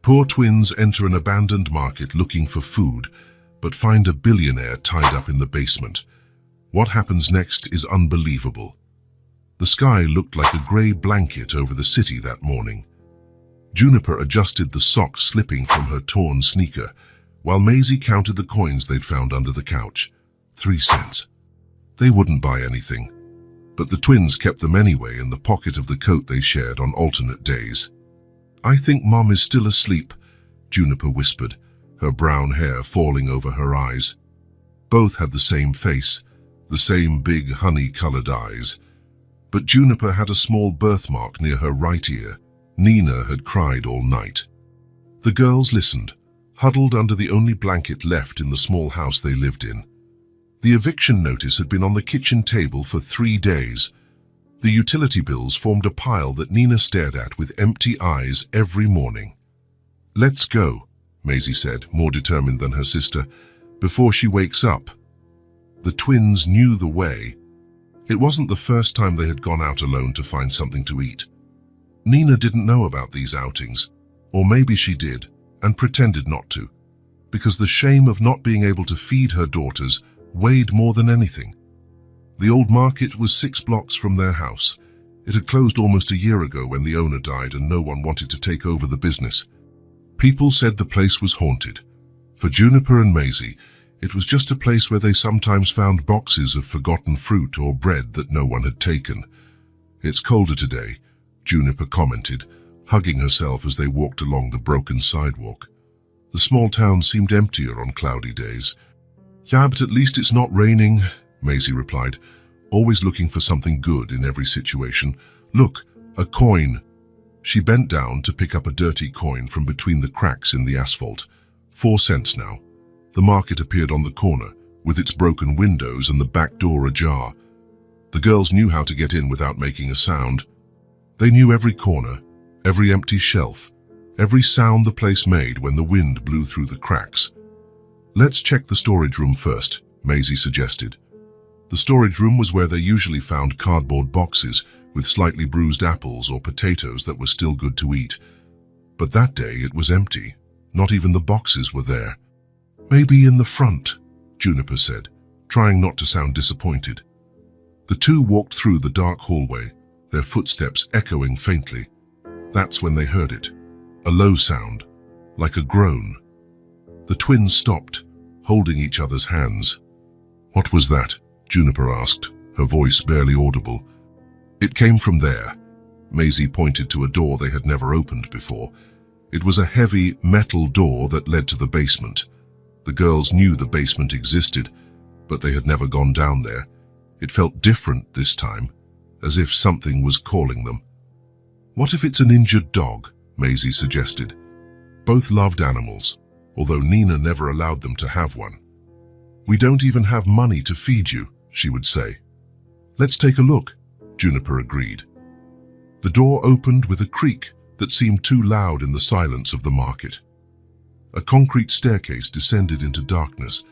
Poor twins enter an abandoned market looking for food, but find a billionaire tied up in the basement. What happens next is unbelievable. The sky looked like a grey blanket over the city that morning. Juniper adjusted the sock slipping from her torn sneaker, while Maisie counted the coins they'd found under the couch. 3 cents. They wouldn't buy anything, but the twins kept them anyway in the pocket of the coat they shared on alternate days. "I think Mom is still asleep," Juniper whispered, her brown hair falling over her eyes. Both had the same face, the same big honey-colored eyes. But Juniper had a small birthmark near her right ear. Nina had cried all night. The girls listened, huddled under the only blanket left in the small house they lived in. The eviction notice had been on the kitchen table for 3 days. The utility bills formed a pile that Nina stared at with empty eyes every morning. "Let's go," Maisie said, more determined than her sister, "before she wakes up." The twins knew the way. It wasn't the first time they had gone out alone to find something to eat. Nina didn't know about these outings, or maybe she did, and pretended not to, because the shame of not being able to feed her daughters weighed more than anything. The old market was 6 blocks from their house. It had closed almost a year ago when the owner died and no one wanted to take over the business. People said the place was haunted. For Juniper and Maisie, it was just a place where they sometimes found boxes of forgotten fruit or bread that no one had taken. "It's colder today," Juniper commented, hugging herself as they walked along the broken sidewalk. The small town seemed emptier on cloudy days. "Yeah, but at least it's not raining," Maisie replied, always looking for something good in every situation. "Look, a coin." She bent down to pick up a dirty coin from between the cracks in the asphalt. 4 cents now. The market appeared on the corner, with its broken windows and the back door ajar. The girls knew how to get in without making a sound. They knew every corner, every empty shelf, every sound the place made when the wind blew through the cracks. "Let's check the storage room first," Maisie suggested. The storage room was where they usually found cardboard boxes with slightly bruised apples or potatoes that were still good to eat. But that day it was empty. Not even the boxes were there. "Maybe in the front," Juniper said, trying not to sound disappointed. The two walked through the dark hallway, their footsteps echoing faintly. That's when they heard it. A low sound, like a groan. The twins stopped, holding each other's hands. "What was that?" Juniper asked, her voice barely audible. "It came from there." Maisie pointed to a door they had never opened before. It was a heavy metal door that led to the basement. The girls knew the basement existed, but they had never gone down there. It felt different this time, as if something was calling them. "What if it's an injured dog?" Maisie suggested. Both loved animals, although Nina never allowed them to have one. "We don't even have money to feed you," she would say. "Let's take a look," Juniper agreed. The door opened with a creak that seemed too loud in the silence of the market. A concrete staircase descended into darkness.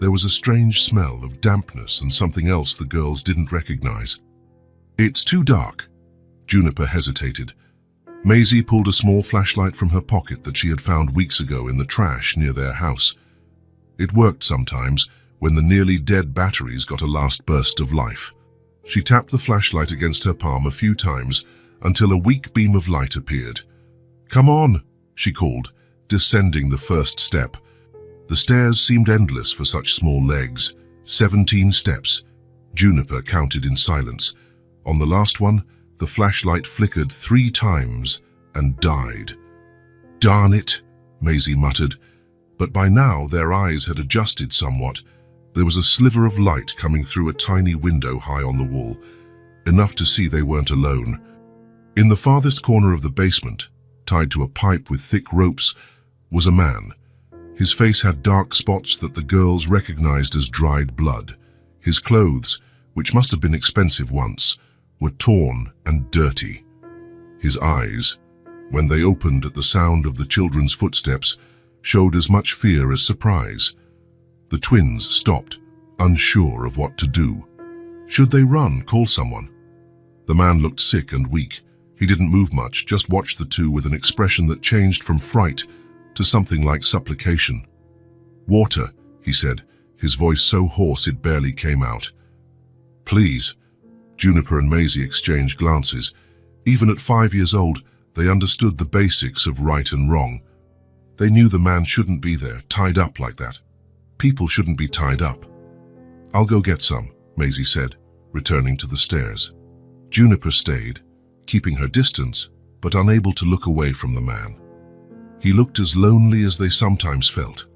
There was a strange smell of dampness and something else the girls didn't recognize. "It's too dark." Juniper hesitated. Maisie pulled a small flashlight from her pocket that she had found weeks ago in the trash near their house. It worked sometimes when the nearly dead batteries got a last burst of life. She tapped the flashlight against her palm a few times until a weak beam of light appeared. "Come on," she called, descending the first step. The stairs seemed endless for such small legs. 17 steps. Juniper counted in silence. On the last one, the flashlight flickered 3 times and died. "Darn it," Maisie muttered. But by now their eyes had adjusted somewhat. There was a sliver of light coming through a tiny window high on the wall, enough to see they weren't alone. In the farthest corner of the basement, tied to a pipe with thick ropes, was a man. His face had dark spots that the girls recognized as dried blood. His clothes, which must have been expensive once, were torn and dirty. His eyes, when they opened at the sound of the children's footsteps, showed as much fear as surprise. The twins stopped, unsure of what to do. Should they run, call someone? The man looked sick and weak, He didn't move much, just watched the two with an expression that changed from fright to something like supplication. "Water," he said, his voice so hoarse it barely came out. "Please." Juniper and Maisie exchanged glances. Even at 5 years old, they understood the basics of right and wrong. They knew the man shouldn't be there, tied up like that. People shouldn't be tied up. "I'll go get some," Maisie said, returning to the stairs. Juniper stayed, keeping her distance, but unable to look away from the man. He looked as lonely as they sometimes felt.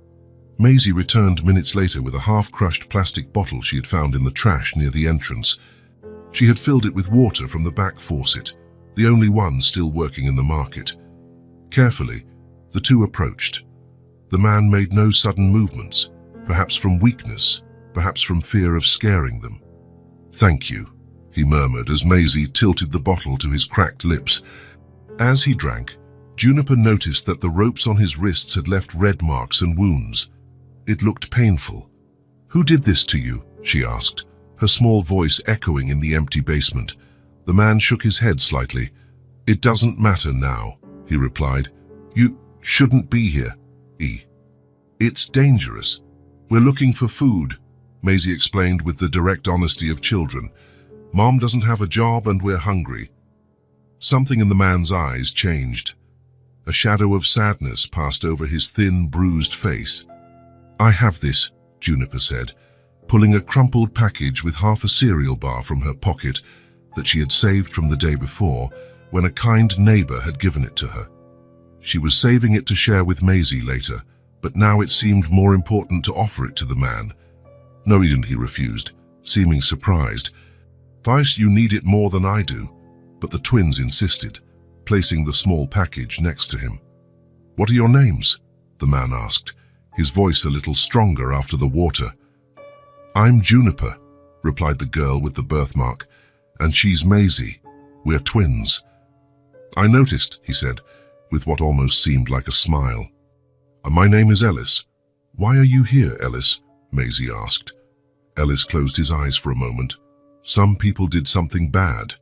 Maisie returned minutes later with a half-crushed plastic bottle she had found in the trash near the entrance. She had filled it with water from the back faucet, the only one still working in the market. Carefully, the two approached. The man made no sudden movements, perhaps from weakness, perhaps from fear of scaring them. "Thank you," he murmured as Maisie tilted the bottle to his cracked lips. As he drank, Juniper noticed that the ropes on his wrists had left red marks and wounds. It looked painful. "Who did this to you?" she asked, her small voice echoing in the empty basement. The man shook his head slightly. "It doesn't matter now," he replied. "You shouldn't be here, E. It's dangerous. We're looking for food," Maisie explained with the direct honesty of children. "Mom doesn't have a job and we're hungry." Something in the man's eyes changed. A shadow of sadness passed over his thin, bruised face. "I have this," Juniper said, pulling a crumpled package with half a cereal bar from her pocket that she had saved from the day before when a kind neighbor had given it to her. She was saving it to share with Maisie later, but now it seemed more important to offer it to the man. "No, he didn't," he refused, seeming surprised. "Twice you need it more than I do," but the twins insisted, placing the small package next to him. "What are your names?" the man asked, his voice a little stronger after the water. "I'm Juniper," replied the girl with the birthmark, "and she's Maisie. We're twins." "I noticed," he said, with what almost seemed like a smile. "My name is Ellis." "Why are you here, Ellis?" Maisie asked. Ellis closed his eyes for a moment. "Some people did something bad,"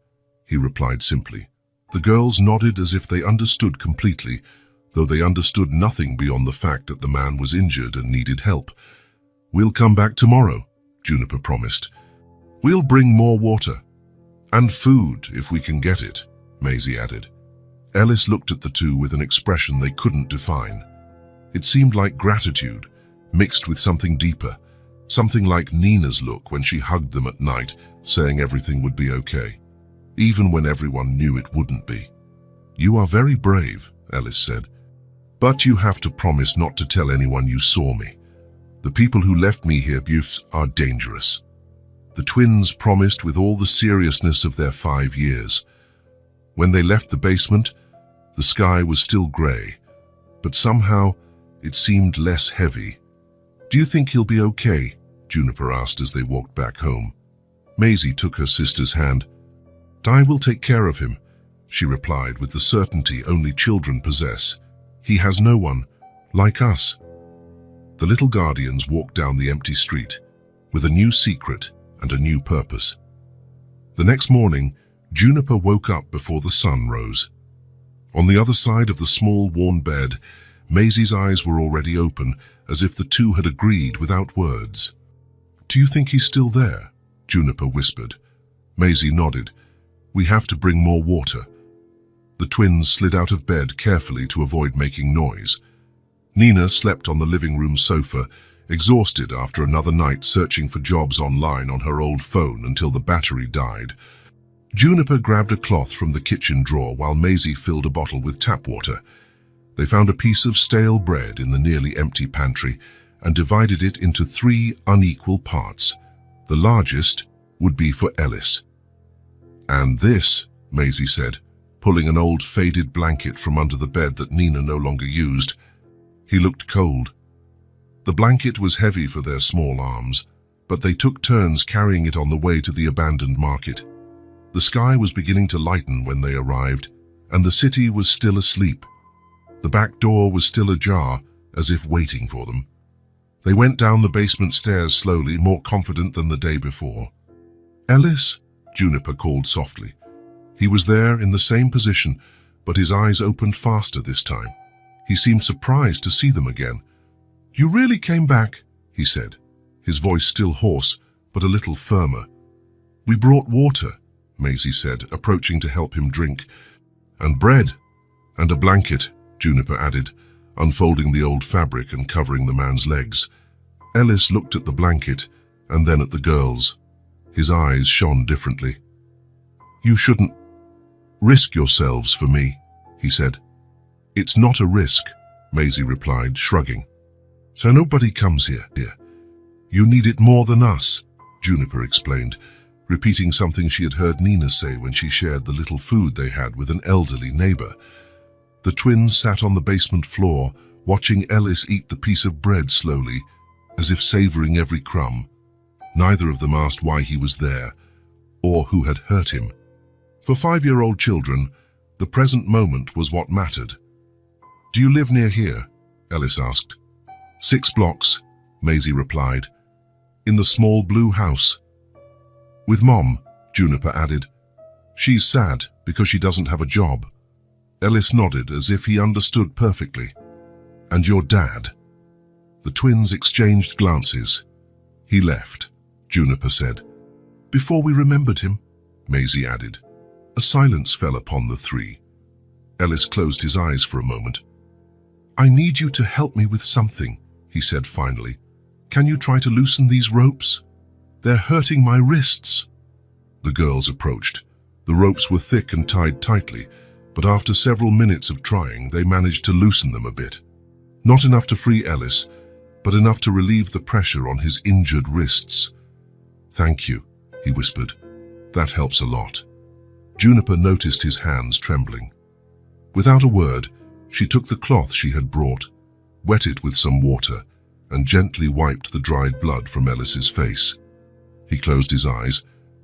he replied simply. The girls nodded as if they understood completely, though they understood nothing beyond the fact that the man was injured and needed help. "We'll come back tomorrow," Juniper promised. "We'll bring more water. And food, if we can get it," Maisie added. Ellis looked at the two with an expression they couldn't define. It seemed like gratitude, mixed with something deeper, something like Nina's look when she hugged them at night, saying everything would be okay, even when everyone knew it wouldn't be. "You are very brave," Ellis said, "but you have to promise not to tell anyone you saw me. The people who left me here are dangerous." The twins promised with all the seriousness of their 5 years. When they left the basement, the sky was still grey, but somehow it seemed less heavy. "Do you think he'll be okay?" Juniper asked as they walked back home. Maisie took her sister's hand. "I will take care of him," she replied with the certainty only children possess. "He has no one, like us." The little guardians walked down the empty street, with a new secret and a new purpose. The next morning, Juniper woke up before the sun rose. On the other side of the small, worn bed, Maisie's eyes were already open, as if the two had agreed without words. "Do you think he's still there?" Juniper whispered. Maisie nodded. "We have to bring more water." The twins slid out of bed carefully to avoid making noise. Nina slept on the living room sofa, exhausted after another night searching for jobs online on her old phone until the battery died. Juniper grabbed a cloth from the kitchen drawer while Maisie filled a bottle with tap water. They found a piece of stale bread in the nearly empty pantry and divided it into 3 unequal parts. The largest would be for Ellis. "And this," Maisie said, pulling an old faded blanket from under the bed that Nina no longer used. He looked cold. The blanket was heavy for their small arms, but they took turns carrying it on the way to the abandoned market. The sky was beginning to lighten when they arrived, and the city was still asleep. The back door was still ajar, as if waiting for them. They went down the basement stairs slowly, more confident than the day before. "Ellis?" Juniper called softly. He was there in the same position, but his eyes opened faster this time. He seemed surprised to see them again. "You really came back," he said, his voice still hoarse, but a little firmer. "We brought water," Maisie said, approaching to help him drink. "And bread. And a blanket," Juniper added, unfolding the old fabric and covering the man's legs. Ellis looked at the blanket and then at the girls. His eyes shone differently. "You shouldn't risk yourselves for me," he said. "It's not a risk," Maisie replied, shrugging. "So nobody comes here. You need it more than us," Juniper explained, repeating something she had heard Nina say when she shared the little food they had with an elderly neighbor. The twins sat on the basement floor, watching Ellis eat the piece of bread slowly, as if savoring every crumb. Neither of them asked why he was there, or who had hurt him. For 5-year-old children, the present moment was what mattered. "Do you live near here?" Ellis asked. 6 blocks, Maisie replied. "In the small blue house." "With Mom," Juniper added. "She's sad because she doesn't have a job." Ellis nodded as if he understood perfectly. "And your dad?" The twins exchanged glances. "He left," Juniper said. "Before we remembered him," Maisie added. A silence fell upon the three. Ellis closed his eyes for a moment. "I need you to help me with something," he said finally. "Can you try to loosen these ropes? They're hurting my wrists." The girls approached. The ropes were thick and tied tightly, but after several minutes of trying, they managed to loosen them a bit. Not enough to free Ellis, but enough to relieve the pressure on his injured wrists. "Thank you," he whispered. "That helps a lot." Juniper noticed his hands trembling. Without a word, she took the cloth she had brought, wet it with some water, and gently wiped the dried blood from Ellis's face. He closed his eyes,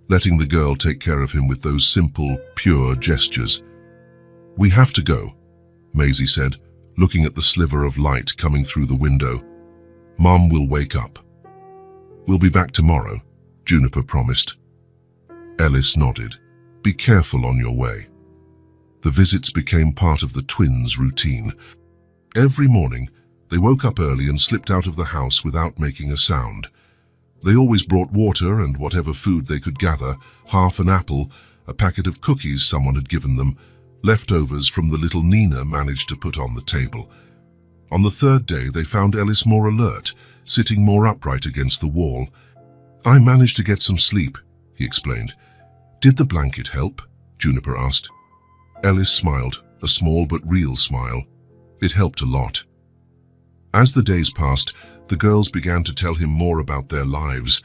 letting the girl take care of him with those simple, pure gestures. "We have to go," Maisie said, looking at the sliver of light coming through the window. "Mom will wake up." "We'll be back tomorrow," Juniper promised. Ellis nodded. "Be careful on your way." The visits became part of the twins' routine. Every morning, they woke up early and slipped out of the house without making a sound. They always brought water and whatever food they could gather, half an apple, a packet of cookies someone had given them, leftovers from the little Nina managed to put on the table. On the 3rd day, they found Ellis more alert, sitting more upright against the wall. "I managed to get some sleep," he explained. "Did the blanket help?" Juniper asked. Ellis smiled, a small but real smile. It helped a lot. As the days passed, the girls began to tell him more about their lives.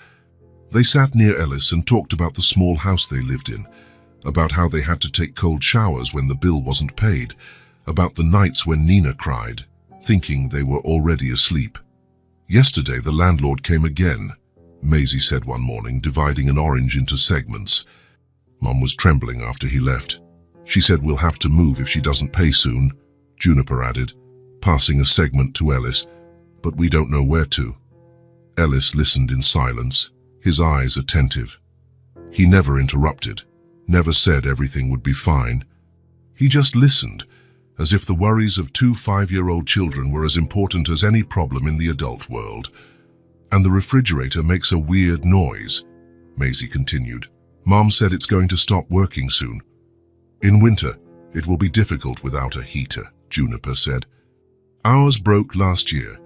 They sat near Ellis and talked about the small house they lived in, about how they had to take cold showers when the bill wasn't paid, about the nights when Nina cried, thinking they were already asleep. "Yesterday the landlord came again," Maisie said one morning, dividing an orange into segments. Mom was trembling after he left. "She said we'll have to move if she doesn't pay soon," Juniper added, passing a segment to Ellis. "But we don't know where to." Ellis listened in silence, his eyes attentive. He never interrupted, never said everything would be fine. He just listened, as if the worries of 2 5-year-old children were as important as any problem in the adult world. "And the refrigerator makes a weird noise," Maisie continued. "Mom said it's going to stop working soon. In winter, it will be difficult without a heater," Juniper said. "Ours broke last year."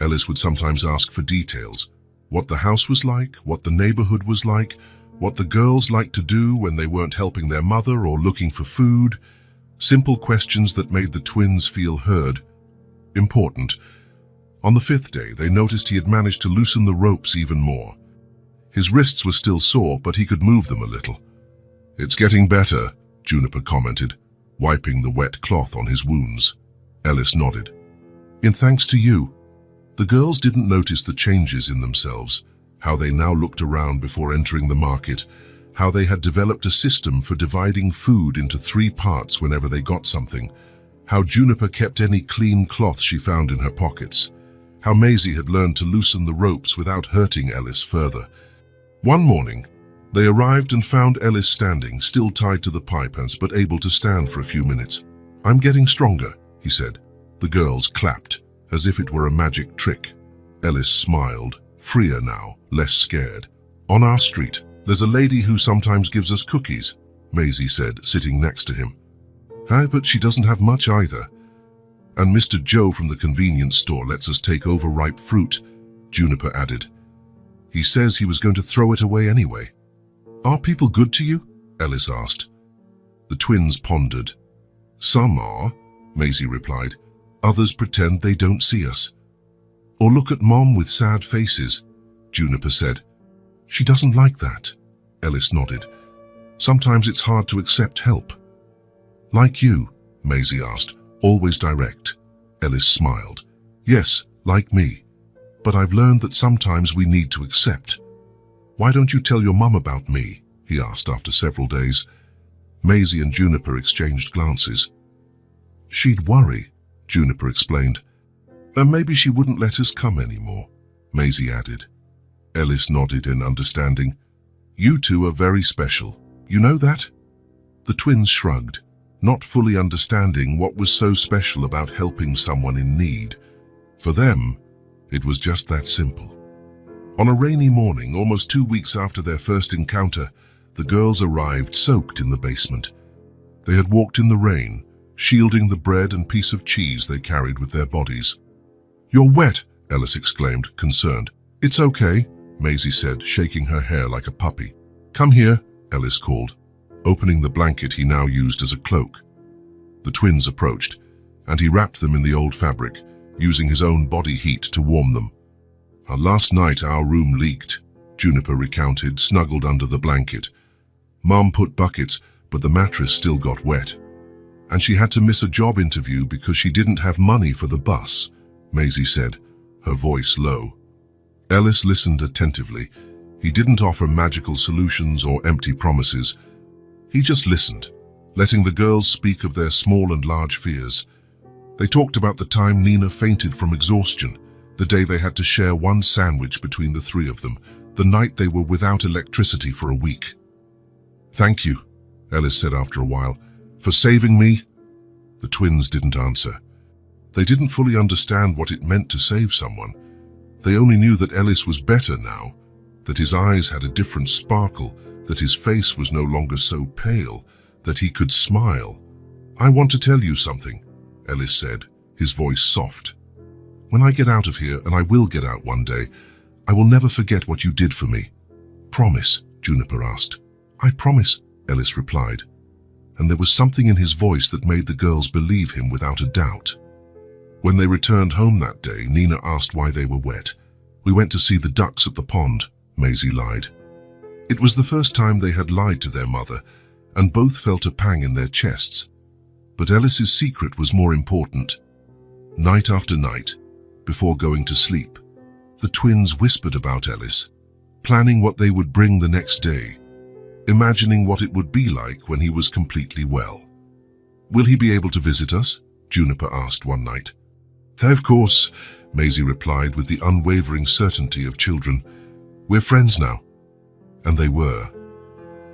Ellis would sometimes ask for details, what the house was like, what the neighborhood was like, what the girls liked to do when they weren't helping their mother or looking for food. Simple questions that made the twins feel heard. Important. On the 5th day, they noticed he had managed to loosen the ropes even more. His wrists were still sore, but he could move them a little. "It's getting better," Juniper commented, wiping the wet cloth on his wounds. Ellis nodded. "In thanks to you." The girls didn't notice the changes in themselves, how they now looked around before entering the market, how they had developed a system for dividing food into 3 parts whenever they got something, how Juniper kept any clean cloth she found in her pockets, how Maisie had learned to loosen the ropes without hurting Ellis further. One morning, They arrived and found Ellis standing, still tied to the pipe but able to stand for a few minutes. "I'm getting stronger," he said. The girls clapped, as if it were a magic trick. Ellis smiled, freer now, less scared. "On our street, there's a lady who sometimes gives us cookies," Maisie said, sitting next to him. "Hi, but she doesn't have much either. And Mr. Joe from the convenience store lets us take overripe fruit," Juniper added. "He says he was going to throw it away anyway." "Are people good to you?" Ellis asked. The twins pondered. "Some are," Maisie replied. "Others pretend they don't see us." "Or look at Mom with sad faces," Juniper said. "She doesn't like that," Ellis nodded. "Sometimes it's hard to accept help." "Like you?" Maisie asked. "Always direct." Ellis smiled. "Yes, like me. But I've learned that sometimes we need to accept." "Why don't you tell your mum about me?" he asked after several days. Maisie and Juniper exchanged glances. "She'd worry," Juniper explained. "And maybe she wouldn't let us come anymore," Maisie added. Ellis nodded in understanding. "You two are very special. You know that?" The twins shrugged, not fully understanding what was so special about helping someone in need. For them, it was just that simple. On a rainy morning, almost 2 weeks after their first encounter, the girls arrived soaked in the basement. They had walked in the rain, shielding the bread and piece of cheese they carried with their bodies. "You're wet," Ellis exclaimed, concerned. "It's okay," Maisie said, shaking her hair like a puppy. "Come here," Ellis called, opening the blanket he now used as a cloak. The twins approached, and he wrapped them in the old fabric, using his own body heat to warm them. "Last night our room leaked," Juniper recounted, snuggled under the blanket. "Mom put buckets, but the mattress still got wet. And she had to miss a job interview because she didn't have money for the bus," Maisie said, her voice low. Ellis listened attentively. He didn't offer magical solutions or empty promises. He just listened, letting the girls speak of their small and large fears. They talked about the time Nina fainted from exhaustion, the day they had to share one sandwich between the three of them, the night they were without electricity for a week. "Thank you," Ellis said after a while, "for saving me." The twins didn't answer. They didn't fully understand what it meant to save someone. They only knew that Ellis was better now, that his eyes had a different sparkle, that his face was no longer so pale, that he could smile. "I want to tell you something," Ellis said, his voice soft. "When I get out of here, and I will get out one day, I will never forget what you did for me." "Promise?" Juniper asked. "I promise," Ellis replied. And there was something in his voice that made the girls believe him without a doubt. When they returned home that day, Nina asked why they were wet. "We went to see the ducks at the pond," Maisie lied. It was the first time they had lied to their mother, and both felt a pang in their chests. But Ellis's secret was more important. Night after night, before going to sleep, the twins whispered about Ellis, planning what they would bring the next day, imagining what it would be like when he was completely well. "Will he be able to visit us?" Juniper asked one night. "Of course," Maisie replied with the unwavering certainty of children. "We're friends now." And they were.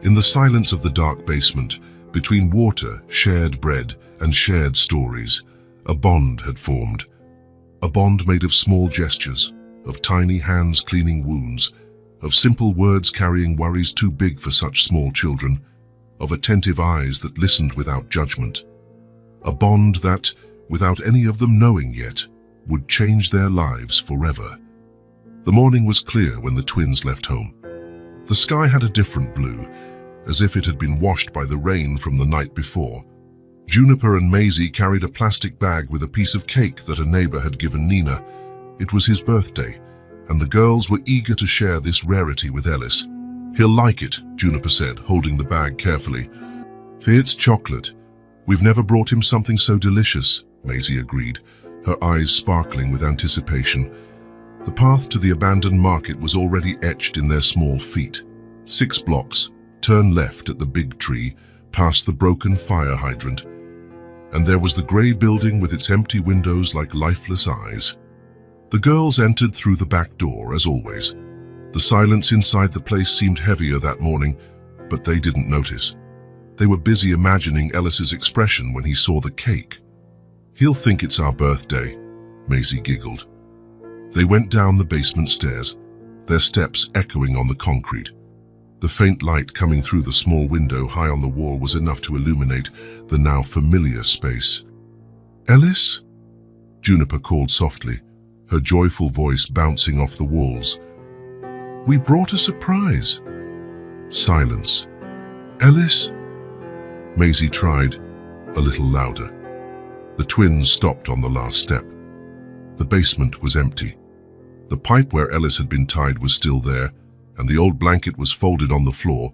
In the silence of the dark basement, between water, shared bread, and shared stories, a bond had formed. A bond made of small gestures, of tiny hands cleaning wounds, of simple words carrying worries too big for such small children, of attentive eyes that listened without judgment. A bond that, without any of them knowing yet, would change their lives forever. The morning was clear when the twins left home. The sky had a different blue, as if it had been washed by the rain from the night before. Juniper and Maisie carried a plastic bag with a piece of cake that a neighbor had given Nina. It was his birthday, and the girls were eager to share this rarity with Ellis. "He'll like it," Juniper said, holding the bag carefully. "It's chocolate. We've never brought him something so delicious," Maisie agreed, her eyes sparkling with anticipation. The path to the abandoned market was already etched in their small feet. 6 blocks, turn left at the big tree, past the broken fire hydrant, and there was the grey building with its empty windows like lifeless eyes. The girls entered through the back door, as always. The silence inside the place seemed heavier that morning, but they didn't notice. They were busy imagining Ellis's expression when he saw the cake. "He'll think it's our birthday," Maisie giggled. They went down the basement stairs, their steps echoing on the concrete. The faint light coming through the small window high on the wall was enough to illuminate the now familiar space. "Ellis?" Juniper called softly, her joyful voice bouncing off the walls. "We brought a surprise." Silence. "Ellis?" Maisie tried, a little louder. The twins stopped on the last step. The basement was empty. The pipe where Ellis had been tied was still there, and the old blanket was folded on the floor,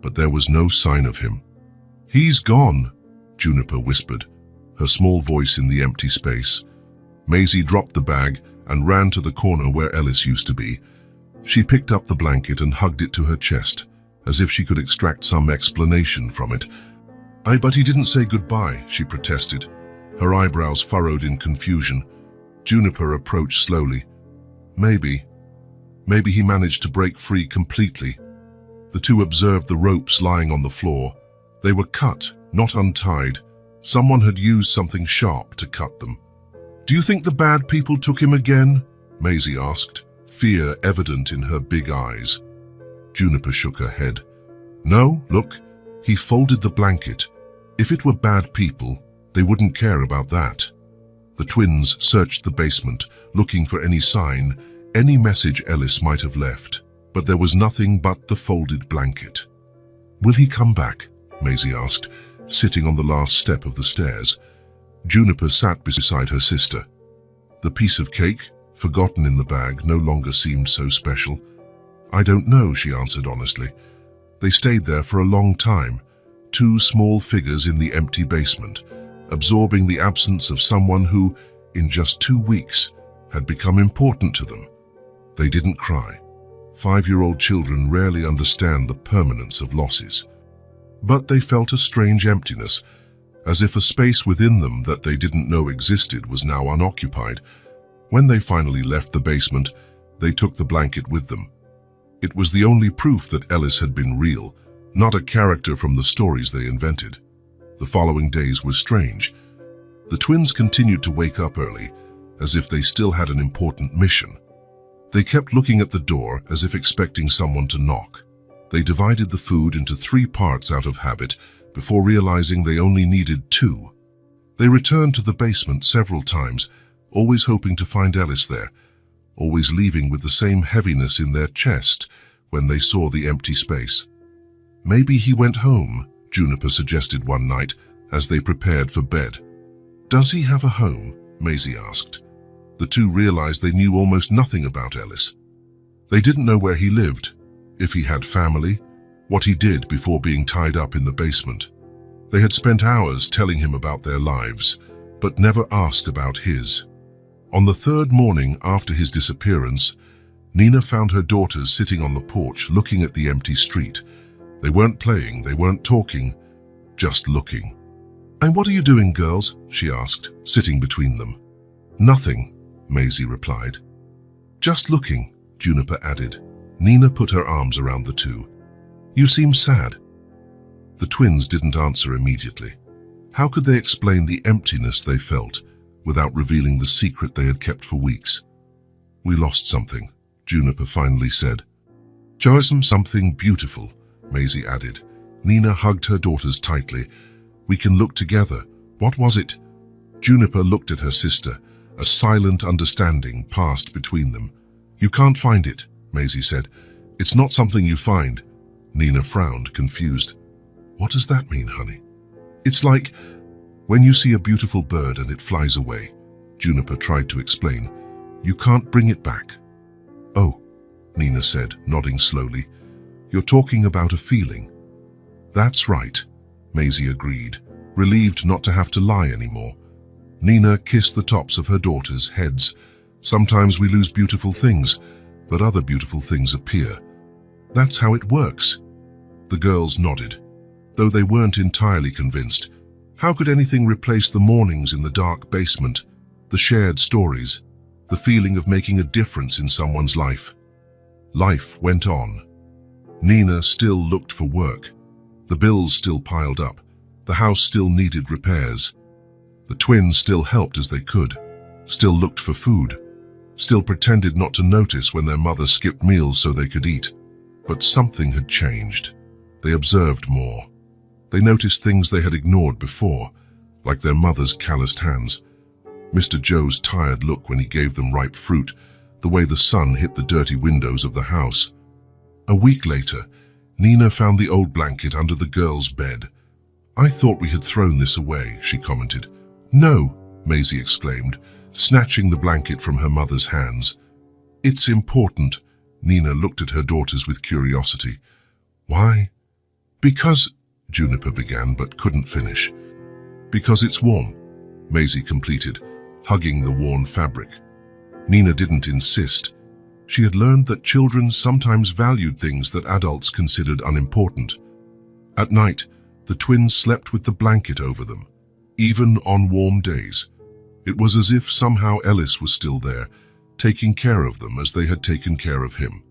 but there was no sign of him. "He's gone," Juniper whispered, her small voice in the empty space. Maisie dropped the bag and ran to the corner where Ellis used to be. She picked up the blanket and hugged it to her chest, as if she could extract some explanation from it. But he didn't say goodbye," she protested, her eyebrows furrowed in confusion. Juniper approached slowly. Maybe he managed to break free completely." The two observed the ropes lying on the floor. They were cut, not untied. Someone had used something sharp to cut them. "Do you think the bad people took him again?" Maisie asked, fear evident in her big eyes. Juniper shook her head. "No, look, he folded the blanket. If it were bad people, they wouldn't care about that." The twins searched the basement, looking for any sign, any message Ellis might have left, but there was nothing but the folded blanket. "Will he come back?" Maisie asked, sitting on the last step of the stairs. Juniper sat beside her sister. The piece of cake, forgotten in the bag, no longer seemed so special. "I don't know," she answered honestly. They stayed there for a long time, two small figures in the empty basement, absorbing the absence of someone who, in just 2 weeks, had become important to them. They didn't cry. 5-year-old children rarely understand the permanence of losses. But they felt a strange emptiness, as if a space within them that they didn't know existed was now unoccupied. When they finally left the basement, they took the blanket with them. It was the only proof that Ellis had been real, not a character from the stories they invented. The following days were strange. The twins continued to wake up early, as if they still had an important mission. They kept looking at the door as if expecting someone to knock. They divided the food into 3 parts out of habit before realizing they only needed 2. They returned to the basement several times, always hoping to find Ellis there, always leaving with the same heaviness in their chest when they saw the empty space. "Maybe he went home," Juniper suggested one night as they prepared for bed. "Does he have a home?" Maisie asked. The two realized they knew almost nothing about Ellis. They didn't know where he lived, if he had family, what he did before being tied up in the basement. They had spent hours telling him about their lives, but never asked about his. On the 3rd morning after his disappearance, Nina found her daughters sitting on the porch looking at the empty street. They weren't playing, they weren't talking, just looking. "And what are you doing, girls?" she asked, sitting between them. "Nothing," Maisie replied. "Just looking," Juniper added. Nina put her arms around the two. "You seem sad." The twins didn't answer immediately. How could they explain the emptiness they felt without revealing the secret they had kept for weeks? "We lost something," Juniper finally said. "Joyce, something beautiful," Maisie added. Nina hugged her daughters tightly. "We can look together. What was it?" Juniper looked at her sister. A silent understanding passed between them. "You can't find it," Maisie said. "It's not something you find." Nina frowned, confused. "What does that mean, honey?" "It's like when you see a beautiful bird and it flies away," Juniper tried to explain. "You can't bring it back." "Oh," Nina said, nodding slowly. "You're talking about a feeling." "That's right," Maisie agreed, relieved not to have to lie anymore. Nina kissed the tops of her daughters' heads. "Sometimes we lose beautiful things, but other beautiful things appear. That's how it works." The girls nodded, though they weren't entirely convinced. How could anything replace the mornings in the dark basement, the shared stories, the feeling of making a difference in someone's life? Life went on. Nina still looked for work. The bills still piled up. The house still needed repairs. The twins still helped as they could, still looked for food, still pretended not to notice when their mother skipped meals so they could eat. But something had changed. They observed more. They noticed things they had ignored before, like their mother's calloused hands, Mr. Joe's tired look when he gave them ripe fruit, the way the sun hit the dirty windows of the house. A week later, Nina found the old blanket under the girls' bed. "I thought we had thrown this away," she commented. "No," Maisie exclaimed, snatching the blanket from her mother's hands. "It's important." Nina looked at her daughters with curiosity. "Why?" "Because," Juniper began but couldn't finish. "Because it's warm," Maisie completed, hugging the worn fabric. Nina didn't insist. She had learned that children sometimes valued things that adults considered unimportant. At night, the twins slept with the blanket over them, even on warm days. It was as if somehow Ellis was still there, taking care of them as they had taken care of him.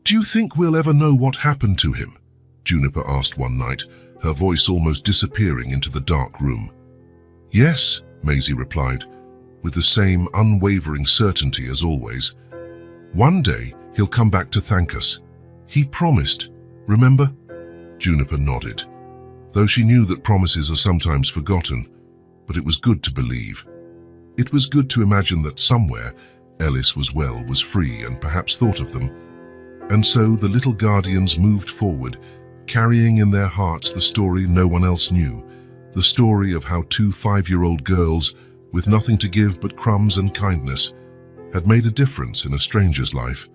"Do you think we'll ever know what happened to him?" Juniper asked one night, her voice almost disappearing into the dark room. "Yes," Maisie replied, with the same unwavering certainty as always. "One day he'll come back to thank us. He promised, remember?" Juniper nodded, though she knew that promises are sometimes forgotten, but it was good to believe. It was good to imagine that somewhere Ellis was well, was free, and perhaps thought of them. And so the little guardians moved forward, carrying in their hearts the story no one else knew, the story of how two 5-year-old girls, with nothing to give but crumbs and kindness, had made a difference in a stranger's life.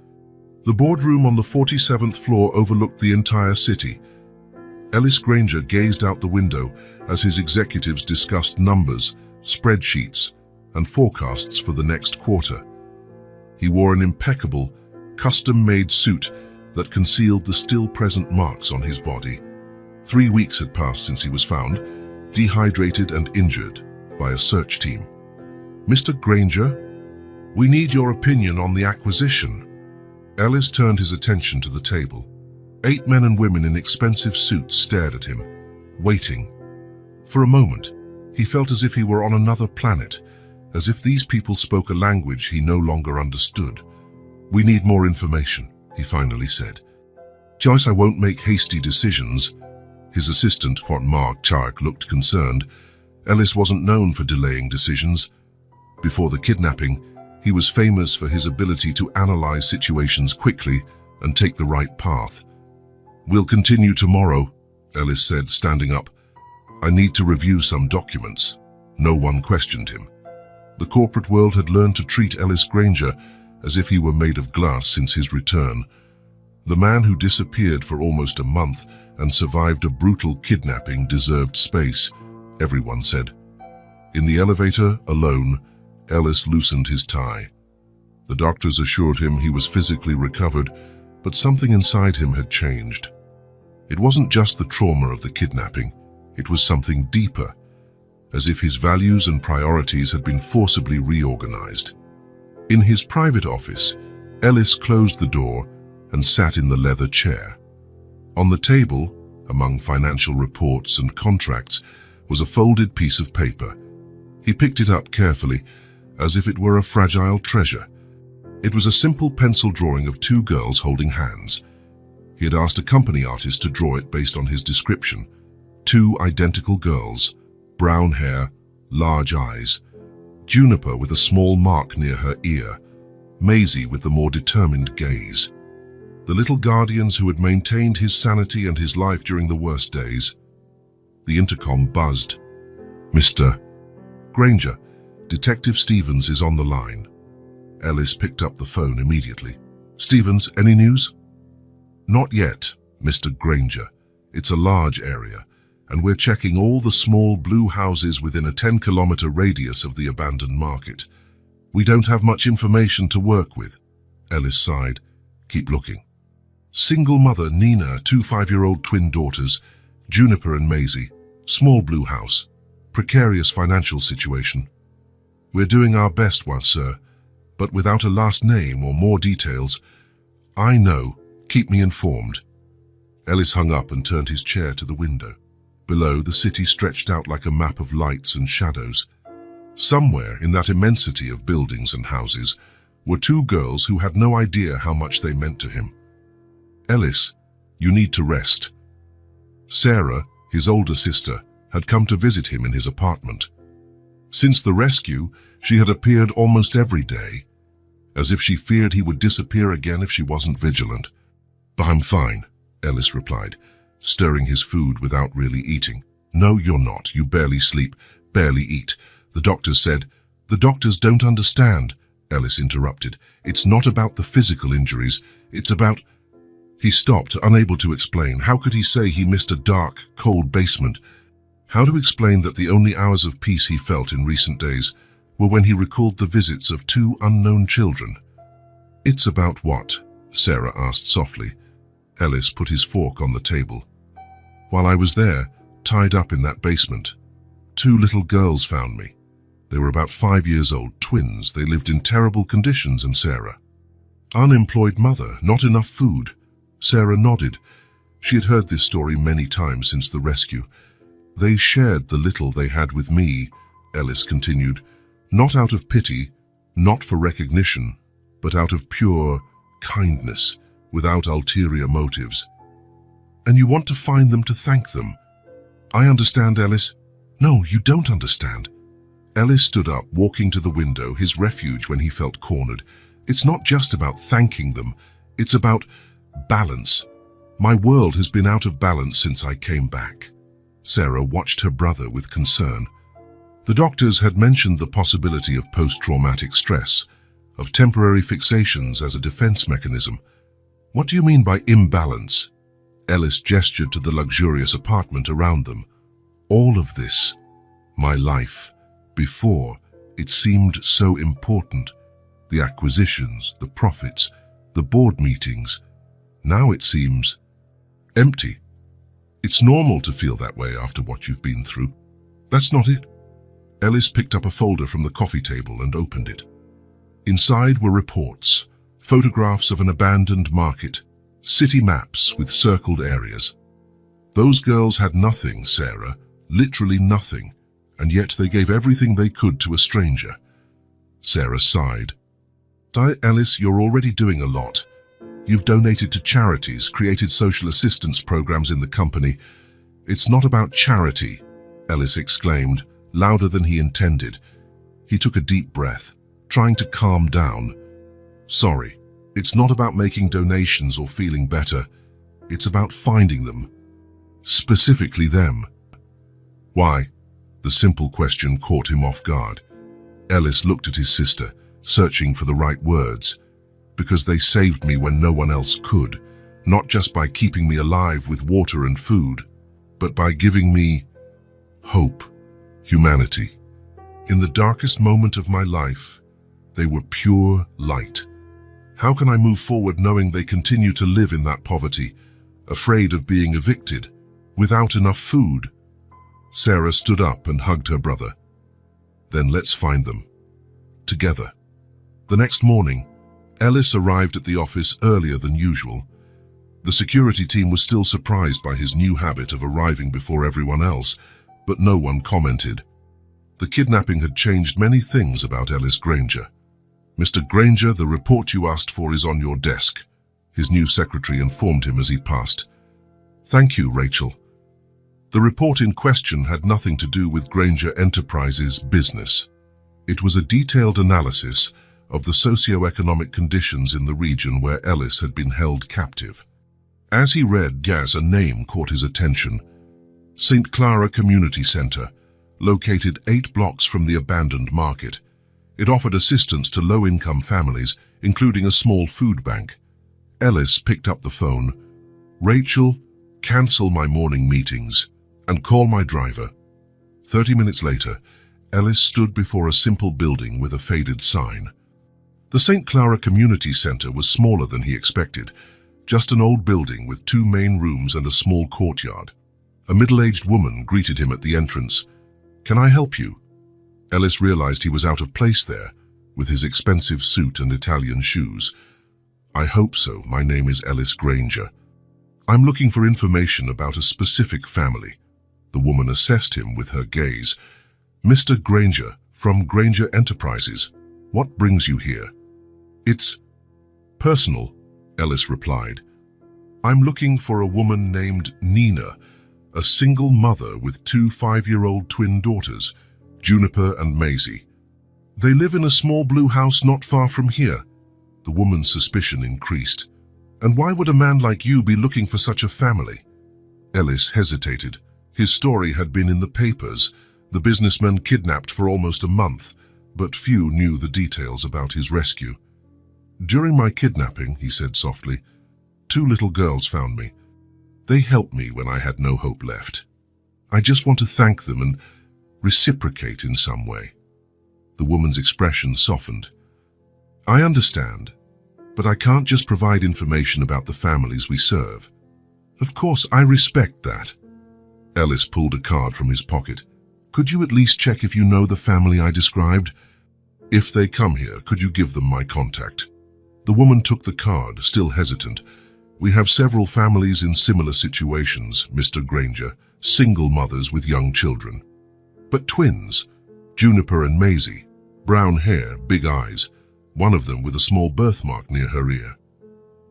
The boardroom on the 47th floor overlooked the entire city. Ellis Granger gazed out the window as his executives discussed numbers, spreadsheets, and forecasts for the next quarter. He wore an impeccable, custom-made suit that concealed the still-present marks on his body. 3 weeks had passed since he was found, dehydrated and injured, by a search team. "Mr. Granger, we need your opinion on the acquisition." Ellis turned his attention to the table. 8 men and women in expensive suits stared at him, waiting. For a moment, he felt as if he were on another planet, as if these people spoke a language he no longer understood. "We need more information," he finally said. "Joyce, I won't make hasty decisions." His assistant, Mark Chark, looked concerned. Ellis wasn't known for delaying decisions. Before the kidnapping, he was famous for his ability to analyze situations quickly and take the right path. "We'll continue tomorrow," Ellis said, standing up. "I need to review some documents." No one questioned him. The corporate world had learned to treat Ellis Granger as if he were made of glass since his return. The man who disappeared for almost a month and survived a brutal kidnapping deserved space, everyone said. In the elevator, alone, Ellis loosened his tie. The doctors assured him he was physically recovered, but something inside him had changed. It wasn't just the trauma of the kidnapping, it was something deeper, as if his values and priorities had been forcibly reorganized. In his private office, Ellis closed the door and sat in the leather chair. On the table, among financial reports and contracts, was a folded piece of paper. He picked it up carefully, as if it were a fragile treasure. It was a simple pencil drawing of 2 girls holding hands. He had asked a company artist to draw it based on his description. 2 identical girls, brown hair, large eyes. Juniper with a small mark near her ear, Maisie with the more determined gaze. The little guardians who had maintained his sanity and his life during the worst days. The intercom buzzed. "Mr. Granger, Detective Stevens is on the line." Ellis picked up the phone immediately. "Stevens, any news?" "Not yet, Mr. Granger. It's a large area, and we're checking all the small blue houses within a 10-kilometer radius of the abandoned market. We don't have much information to work with." Ellis sighed. "Keep looking." Single mother Nina, 2 5-year-old twin daughters, Juniper and Maisie, small blue house, precarious financial situation. "We're doing our best, sir, but without a last name or more details, I know. Keep me informed. Ellis hung up and turned his chair to the window. Below, the city stretched out like a map of lights and shadows. Somewhere in that immensity of buildings and houses were two girls who had no idea how much they meant to him. Ellis, you need to rest. Sarah, his older sister, had come to visit him in his apartment. Since the rescue, she had appeared almost every day, as if she feared he would disappear again if she wasn't vigilant. But I'm fine, Ellis replied, stirring his food without really eating. No, you're not. You barely sleep, barely eat. The doctors said. The doctors don't understand, Ellis interrupted. It's not about the physical injuries. It's about... He stopped, unable to explain. How could he say he missed a dark, cold basement? How to explain that the only hours of peace he felt in recent days were when he recalled the visits of two unknown children? It's about what? Sarah asked softly. Ellis put his fork on the table. While I was there, tied up in that basement, two little girls found me. They were about 5 years old, twins. They lived in terrible conditions, and Sarah. Unemployed mother, not enough food. Sarah nodded. She had heard this story many times since the rescue. They shared the little they had with me, Ellis continued, not out of pity, not for recognition, but out of pure kindness, without ulterior motives. And you want to find them to thank them. I understand, Ellis. No, you don't understand. Ellis stood up, walking to the window, his refuge when he felt cornered. It's not just about thanking them. It's about balance. My world has been out of balance since I came back. Sarah watched her brother with concern. The doctors had mentioned the possibility of post-traumatic stress, of temporary fixations as a defense mechanism. What do you mean by imbalance? Ellis gestured to the luxurious apartment around them. All of this, my life, before, it seemed so important. The acquisitions, the profits, the board meetings. Now it seems empty. It's normal to feel that way after what you've been through. That's not it. Ellis picked up a folder from the coffee table and opened it. Inside were reports, photographs of an abandoned market, city maps with circled areas. Those girls had nothing, Sarah, literally nothing, and yet they gave everything they could to a stranger. Sarah sighed. Ellis, you're already doing a lot. You've donated to charities, created social assistance programs in the company. It's not about charity, Ellis exclaimed, louder than he intended. He took a deep breath, trying to calm down. Sorry, it's not about making donations or feeling better. It's about finding them. Specifically them. Why? The simple question caught him off guard. Ellis looked at his sister, searching for the right words. Because they saved me when no one else could, not just by keeping me alive with water and food, but by giving me hope, humanity. In the darkest moment of my life, they were pure light. How can I move forward knowing they continue to live in that poverty, afraid of being evicted, without enough food? Sarah stood up and hugged her brother. Then let's find them. Together. The next morning, Ellis arrived at the office earlier than usual. The security team was still surprised by his new habit of arriving before everyone else, but no one commented. The kidnapping had changed many things about Ellis Granger. Mr. Granger, the report you asked for is on your desk, his new secretary informed him as he passed. Thank you, Rachel. The report in question had nothing to do with Granger Enterprises' business. It was a detailed analysis of the socio-economic conditions in the region where Ellis had been held captive. As he read, a name caught his attention. St. Clara Community Center, located 8 blocks from the abandoned market. It offered assistance to low-income families, including a small food bank. Ellis picked up the phone. Rachel, cancel my morning meetings and call my driver. 30 minutes later, Ellis stood before a simple building with a faded sign. The St. Clara Community Center was smaller than he expected, just an old building with 2 main rooms and a small courtyard. A middle-aged woman greeted him at the entrance. Can I help you? Ellis realized he was out of place there, with his expensive suit and Italian shoes. I hope so. My name is Ellis Granger. I'm looking for information about a specific family. The woman assessed him with her gaze. Mr. Granger, from Granger Enterprises. What brings you here? It's personal, Ellis replied. I'm looking for a woman named Nina, a single mother with 2 5-year-old twin daughters, Juniper and Maisie. They live in a small blue house not far from here. The woman's suspicion increased. And why would a man like you be looking for such a family? Ellis hesitated. His story had been in the papers, the businessman kidnapped for almost a month, but few knew the details about his rescue. During my kidnapping, he said softly, 2 little girls found me. They helped me when I had no hope left. I just want to thank them and reciprocate in some way. The woman's expression softened. I understand, but I can't just provide information about the families we serve. Of course, I respect that. Ellis pulled a card from his pocket. Could you at least check if you know the family I described? If they come here, could you give them my contact? The woman took the card, still hesitant. We have several families in similar situations, Mr. Granger, single mothers with young children. But twins, Juniper and Maisie, brown hair, big eyes, one of them with a small birthmark near her ear.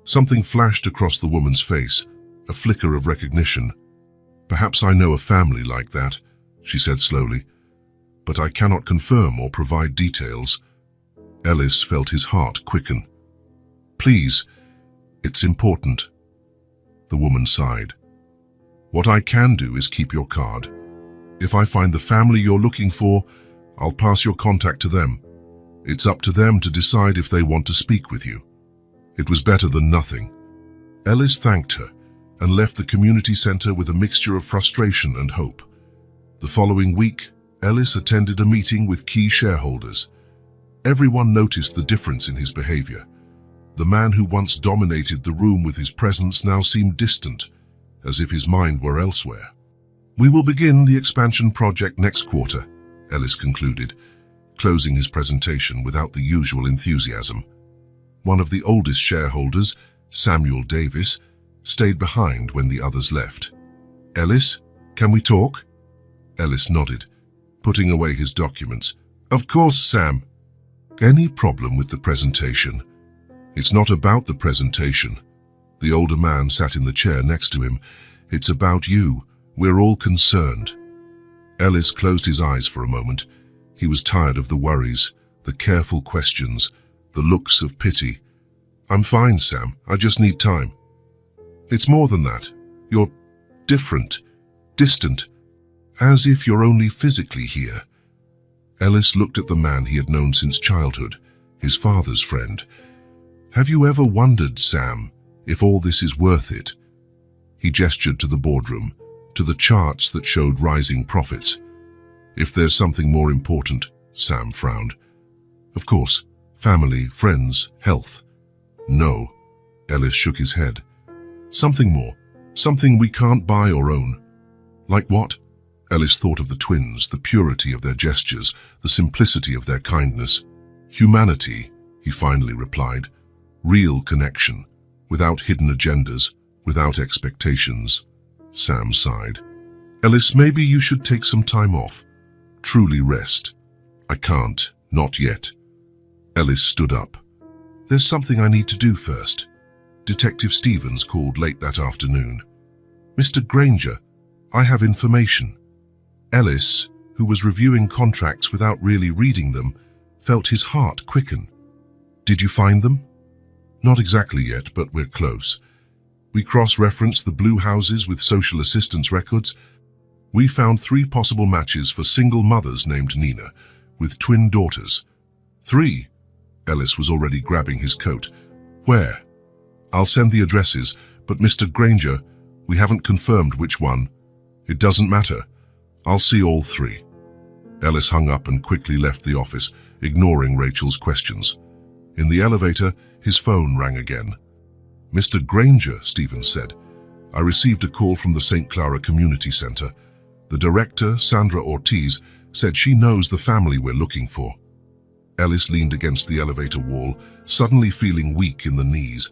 Something flashed across the woman's face, a flicker of recognition. Perhaps I know a family like that, she said slowly, but I cannot confirm or provide details. Ellis felt his heart quicken. Please, it's important. The woman sighed. What I can do is keep your card. If I find the family you're looking for, I'll pass your contact to them. It's up to them to decide if they want to speak with you. It was better than nothing. Ellis thanked her and left the community center with a mixture of frustration and hope. The following week, Ellis attended a meeting with key shareholders. Everyone noticed the difference in his behavior. The man who once dominated the room with his presence now seemed distant, as if his mind were elsewhere. We will begin the expansion project next quarter, Ellis concluded, closing his presentation without the usual enthusiasm. One of the oldest shareholders, Samuel Davis, stayed behind when the others left. Ellis, can we talk? Ellis nodded, putting away his documents. Of course, Sam. Any problem with the presentation? It's not about the presentation. The older man sat in the chair next to him. It's about you. We're all concerned. Ellis closed his eyes for a moment. He was tired of the worries, the careful questions, the looks of pity. I'm fine, Sam. I just need time. It's more than that. You're different, distant, as if you're only physically here. Ellis looked at the man he had known since childhood, his father's friend. Have you ever wondered, Sam, if all this is worth it? He gestured to the boardroom, to the charts that showed rising profits. If there's something more important, Sam frowned. Of course, family, friends, health. No, Ellis shook his head. Something more, something we can't buy or own. Like what? Ellis thought of the twins, the purity of their gestures, the simplicity of their kindness. Humanity, he finally replied. Real connection, without hidden agendas, without expectations. Sam sighed. Ellis, maybe you should take some time off. Truly rest. I can't, not yet. Ellis stood up. There's something I need to do first. Detective Stevens called late that afternoon. Mr. Granger, I have information. Ellis, who was reviewing contracts without really reading them, felt his heart quicken. Did you find them? Not exactly yet, but we're close. We cross-referenced the blue houses with social assistance records. We found 3 possible matches for single mothers named Nina, with twin daughters. 3. Ellis was already grabbing his coat. Where? I'll send the addresses, but Mr. Granger, we haven't confirmed which one. It doesn't matter. I'll see all 3. Ellis hung up and quickly left the office, ignoring Rachel's questions. In the elevator, his phone rang again. Mr. Granger, Stevens said. I received a call from the St. Clara Community Center. The director, Sandra Ortiz, said she knows the family we're looking for. Ellis leaned against the elevator wall, suddenly feeling weak in the knees.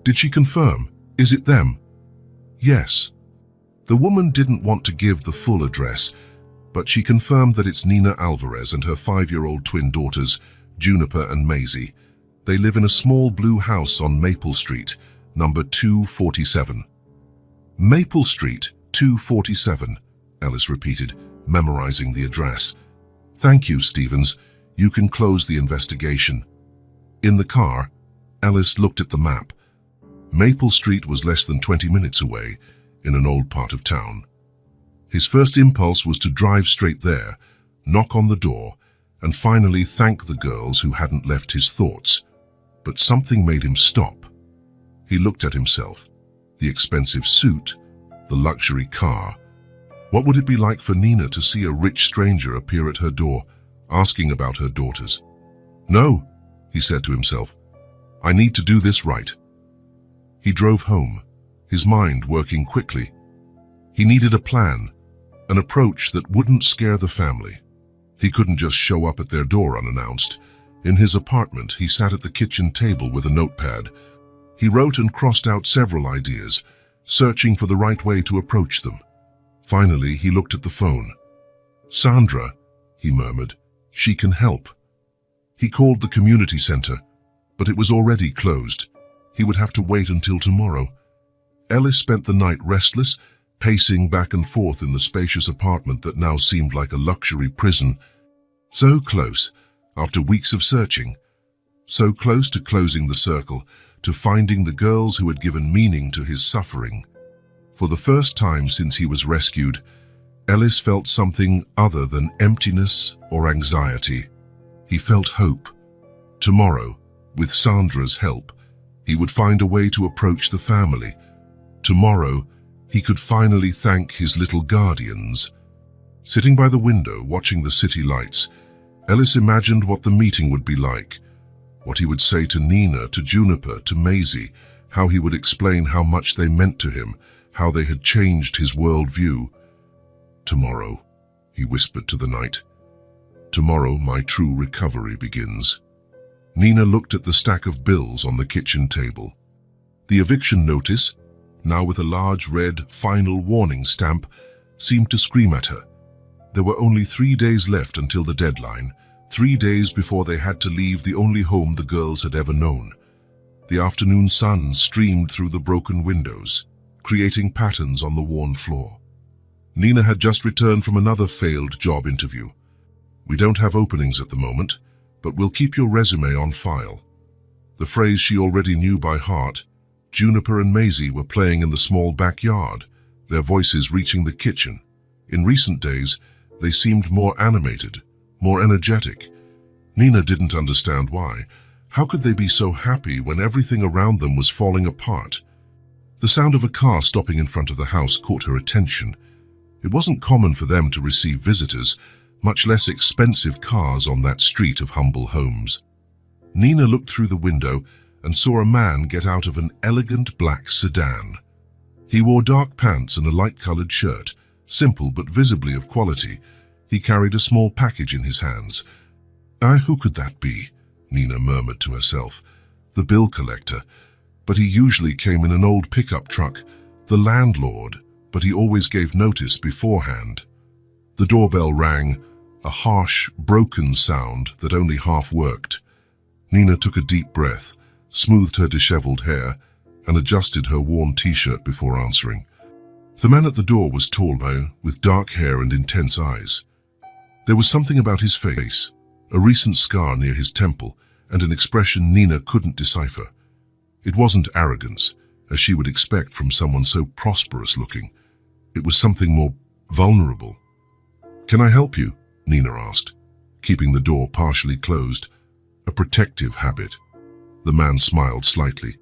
Did she confirm? Is it them? Yes. The woman didn't want to give the full address, but she confirmed that it's Nina Alvarez and her 5-year-old twin daughters, Juniper and Maisie. They live in a small blue house on Maple Street, number 247. Maple Street, 247, Ellis repeated, memorizing the address. Thank you, Stevens. You can close the investigation. In the car, Ellis looked at the map. Maple Street was less than 20 minutes away, in an old part of town. His first impulse was to drive straight there, knock on the door, and finally thank the girls who hadn't left his thoughts. But something made him stop. He looked at himself, the expensive suit, the luxury car. What would it be like for Nina to see a rich stranger appear at her door, asking about her daughters? No, he said to himself. I need to do this right. He drove home, his mind working quickly. He needed a plan, an approach that wouldn't scare the family. He couldn't just show up at their door unannounced. In his apartment, he sat at the kitchen table with a notepad. He wrote and crossed out several ideas, searching for the right way to approach them. Finally, he looked at the phone. Sandra, he murmured, she can help. He called the community center, but it was already closed. He would have to wait until tomorrow. Ellis spent the night restless, pacing back and forth in the spacious apartment that now seemed like a luxury prison. So close, after weeks of searching. So close to closing the circle, to finding the girls who had given meaning to his suffering. For the first time since he was rescued, Ellis felt something other than emptiness or anxiety. He felt hope. Tomorrow, with Sandra's help, he would find a way to approach the family. Tomorrow, he could finally thank his little guardians. Sitting by the window, watching the city lights, Ellis imagined what the meeting would be like, what he would say to Nina, to Juniper, to Maisie, how he would explain how much they meant to him, how they had changed his worldview. Tomorrow, he whispered to the night. Tomorrow, my true recovery begins. Nina looked at the stack of bills on the kitchen table. The eviction notice, now with a large red final warning stamp, seemed to scream at her. There were only 3 days left until the deadline, 3 days before they had to leave the only home the girls had ever known. The afternoon sun streamed through the broken windows, creating patterns on the worn floor. Nina had just returned from another failed job interview. We don't have openings at the moment, but we'll keep your resume on file. The phrase she already knew by heart. Juniper and Maisie were playing in the small backyard, their voices reaching the kitchen. In recent days, they seemed more animated, more energetic. Nina didn't understand why. How could they be so happy when everything around them was falling apart? The sound of a car stopping in front of the house caught her attention. It wasn't common for them to receive visitors, much less expensive cars on that street of humble homes. Nina looked through the window and saw a man get out of an elegant black sedan. He wore dark pants and a light-colored shirt, simple but visibly of quality. He carried a small package in his hands. Who could that be? Nina murmured to herself. The bill collector. But he usually came in an old pickup truck. The landlord, but he always gave notice beforehand. The doorbell rang, a harsh, broken sound that only half worked. Nina took a deep breath, smoothed her disheveled hair, and adjusted her worn t-shirt before answering. The man at the door was tall, with dark hair and intense eyes. There was something about his face, a recent scar near his temple, and an expression Nina couldn't decipher. It wasn't arrogance, as she would expect from someone so prosperous-looking. It was something more vulnerable. "Can I help you?" Nina asked, keeping the door partially closed, a protective habit. The man smiled slightly.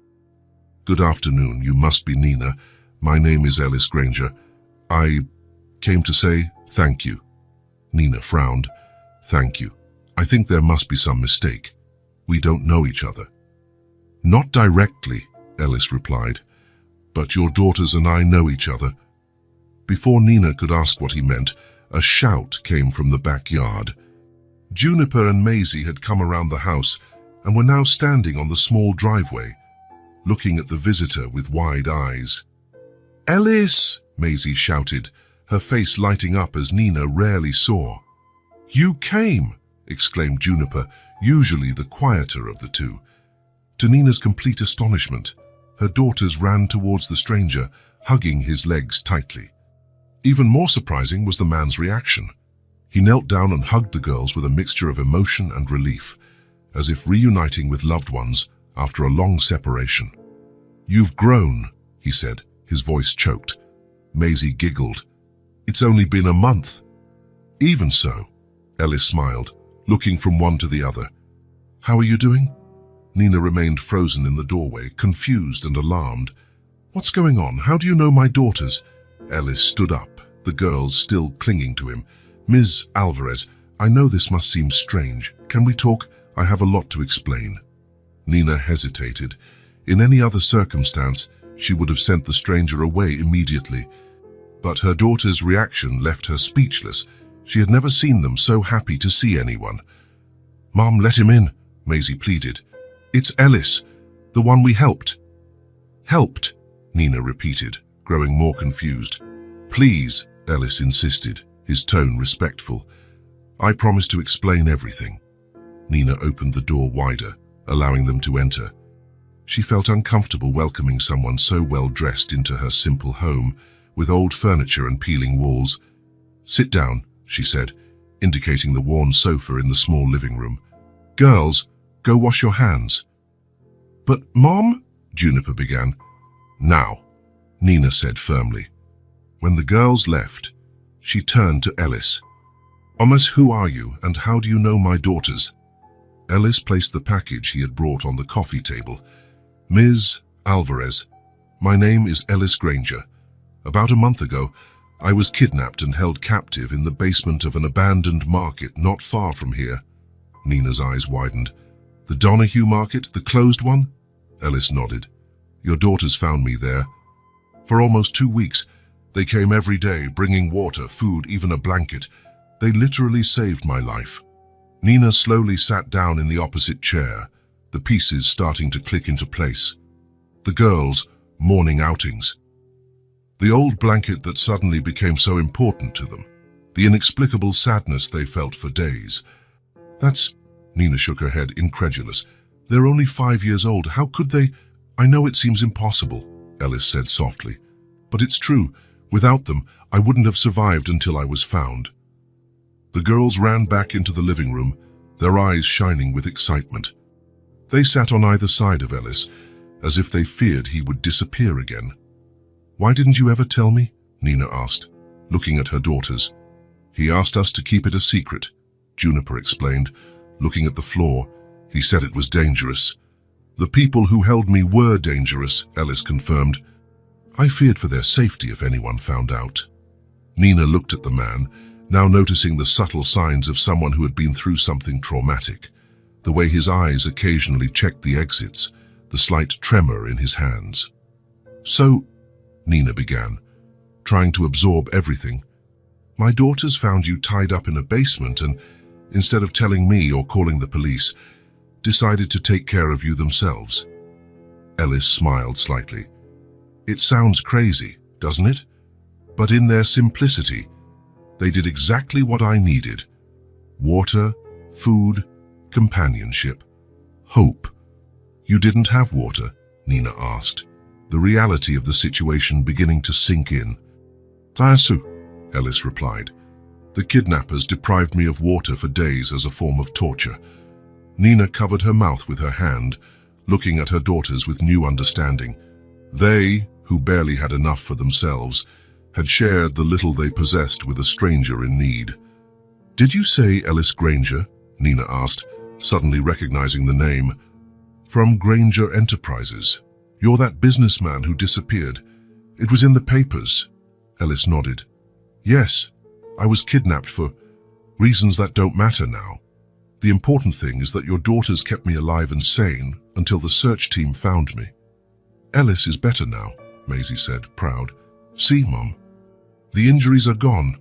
"Good afternoon, you must be Nina. My name is Ellis Granger. I came to say thank you." Nina frowned. "Thank you. I think there must be some mistake. We don't know each other." "Not directly," Ellis replied, "but your daughters and I know each other." Before Nina could ask what he meant, a shout came from the backyard. Juniper and Maisie had come around the house and were now standing on the small driveway, looking at the visitor with wide eyes. "Ellis!" Maisie shouted, her face lighting up as Nina rarely saw. "You came!" exclaimed Juniper, usually the quieter of the two. To Nina's complete astonishment, her daughters ran towards the stranger, hugging his legs tightly. Even more surprising was the man's reaction. He knelt down and hugged the girls with a mixture of emotion and relief, as if reuniting with loved ones after a long separation. "You've grown," he said, his voice choked. Maisie giggled. "It's only been a month." "Even so," Ellis smiled, looking from one to the other. "How are you doing?" Nina remained frozen in the doorway, confused and alarmed. "What's going on? How do you know my daughters?" Ellis stood up, the girls still clinging to him. "Ms. Alvarez, I know this must seem strange. Can we talk? I have a lot to explain." Nina hesitated. In any other circumstance, she would have sent the stranger away immediately. But her daughter's reaction left her speechless. She had never seen them so happy to see anyone. "Mom, let him in," Maisie pleaded. "It's Ellis, the one we helped." "Helped?" Nina repeated, growing more confused. "Please," Ellis insisted, his tone respectful. "I promise to explain everything." Nina opened the door wider, allowing them to enter. She felt uncomfortable welcoming someone so well dressed into her simple home, with old furniture and peeling walls. "Sit down," she said, indicating the worn sofa in the small living room. "Girls, go wash your hands." "But, Mom," Juniper began. "Now," Nina said firmly. When the girls left, she turned to Ellis. "Omas, who are you, and how do you know my daughters?" Ellis placed the package he had brought on the coffee table. "Ms. Alvarez, my name is Ellis Granger. About a month ago, I was kidnapped and held captive in the basement of an abandoned market not far from here." Nina's eyes widened. "The Donahue market, the closed one?" Ellis nodded. "Your daughters found me there. For almost 2 weeks, they came every day, bringing water, food, even a blanket. They literally saved my life." Nina slowly sat down in the opposite chair, the pieces starting to click into place. The girls' morning outings. The old blanket that suddenly became so important to them. The inexplicable sadness they felt for days. "That's..." Nina shook her head, incredulous. "They're only 5 years old. How could they..." "I know it seems impossible," Ellis said softly. "But it's true. Without them, I wouldn't have survived until I was found." The girls ran back into the living room, their eyes shining with excitement. They sat on either side of Ellis, as if they feared he would disappear again. "Why didn't you ever tell me?" Nina asked, looking at her daughters. "He asked us to keep it a secret," Juniper explained, looking at the floor. "He said it was dangerous." "The people who held me were dangerous," Ellis confirmed. "I feared for their safety if anyone found out." Nina looked at the man, now noticing the subtle signs of someone who had been through something traumatic. The way his eyes occasionally checked the exits, the slight tremor in his hands. "So," Nina began, trying to absorb everything, "my daughters found you tied up in a basement and, instead of telling me or calling the police, decided to take care of you themselves." Ellis smiled slightly. "It sounds crazy, doesn't it? But in their simplicity, they did exactly what I needed. Water, food, companionship, hope." "You didn't have water?" Nina asked, the reality of the situation beginning to sink in. "Tayasu," Ellis replied. "The kidnappers deprived me of water for days as a form of torture." Nina covered her mouth with her hand, looking at her daughters with new understanding. They, who barely had enough for themselves, had shared the little they possessed with a stranger in need. "Did you say Ellis Granger?" Nina asked, suddenly recognizing the name. "From Granger Enterprises. You're that businessman who disappeared. It was in the papers." Ellis nodded. "Yes, I was kidnapped for reasons that don't matter now. The important thing is that your daughters kept me alive and sane until the search team found me." "Ellis is better now," Maisie said, proud. "See, Mom, the injuries are gone.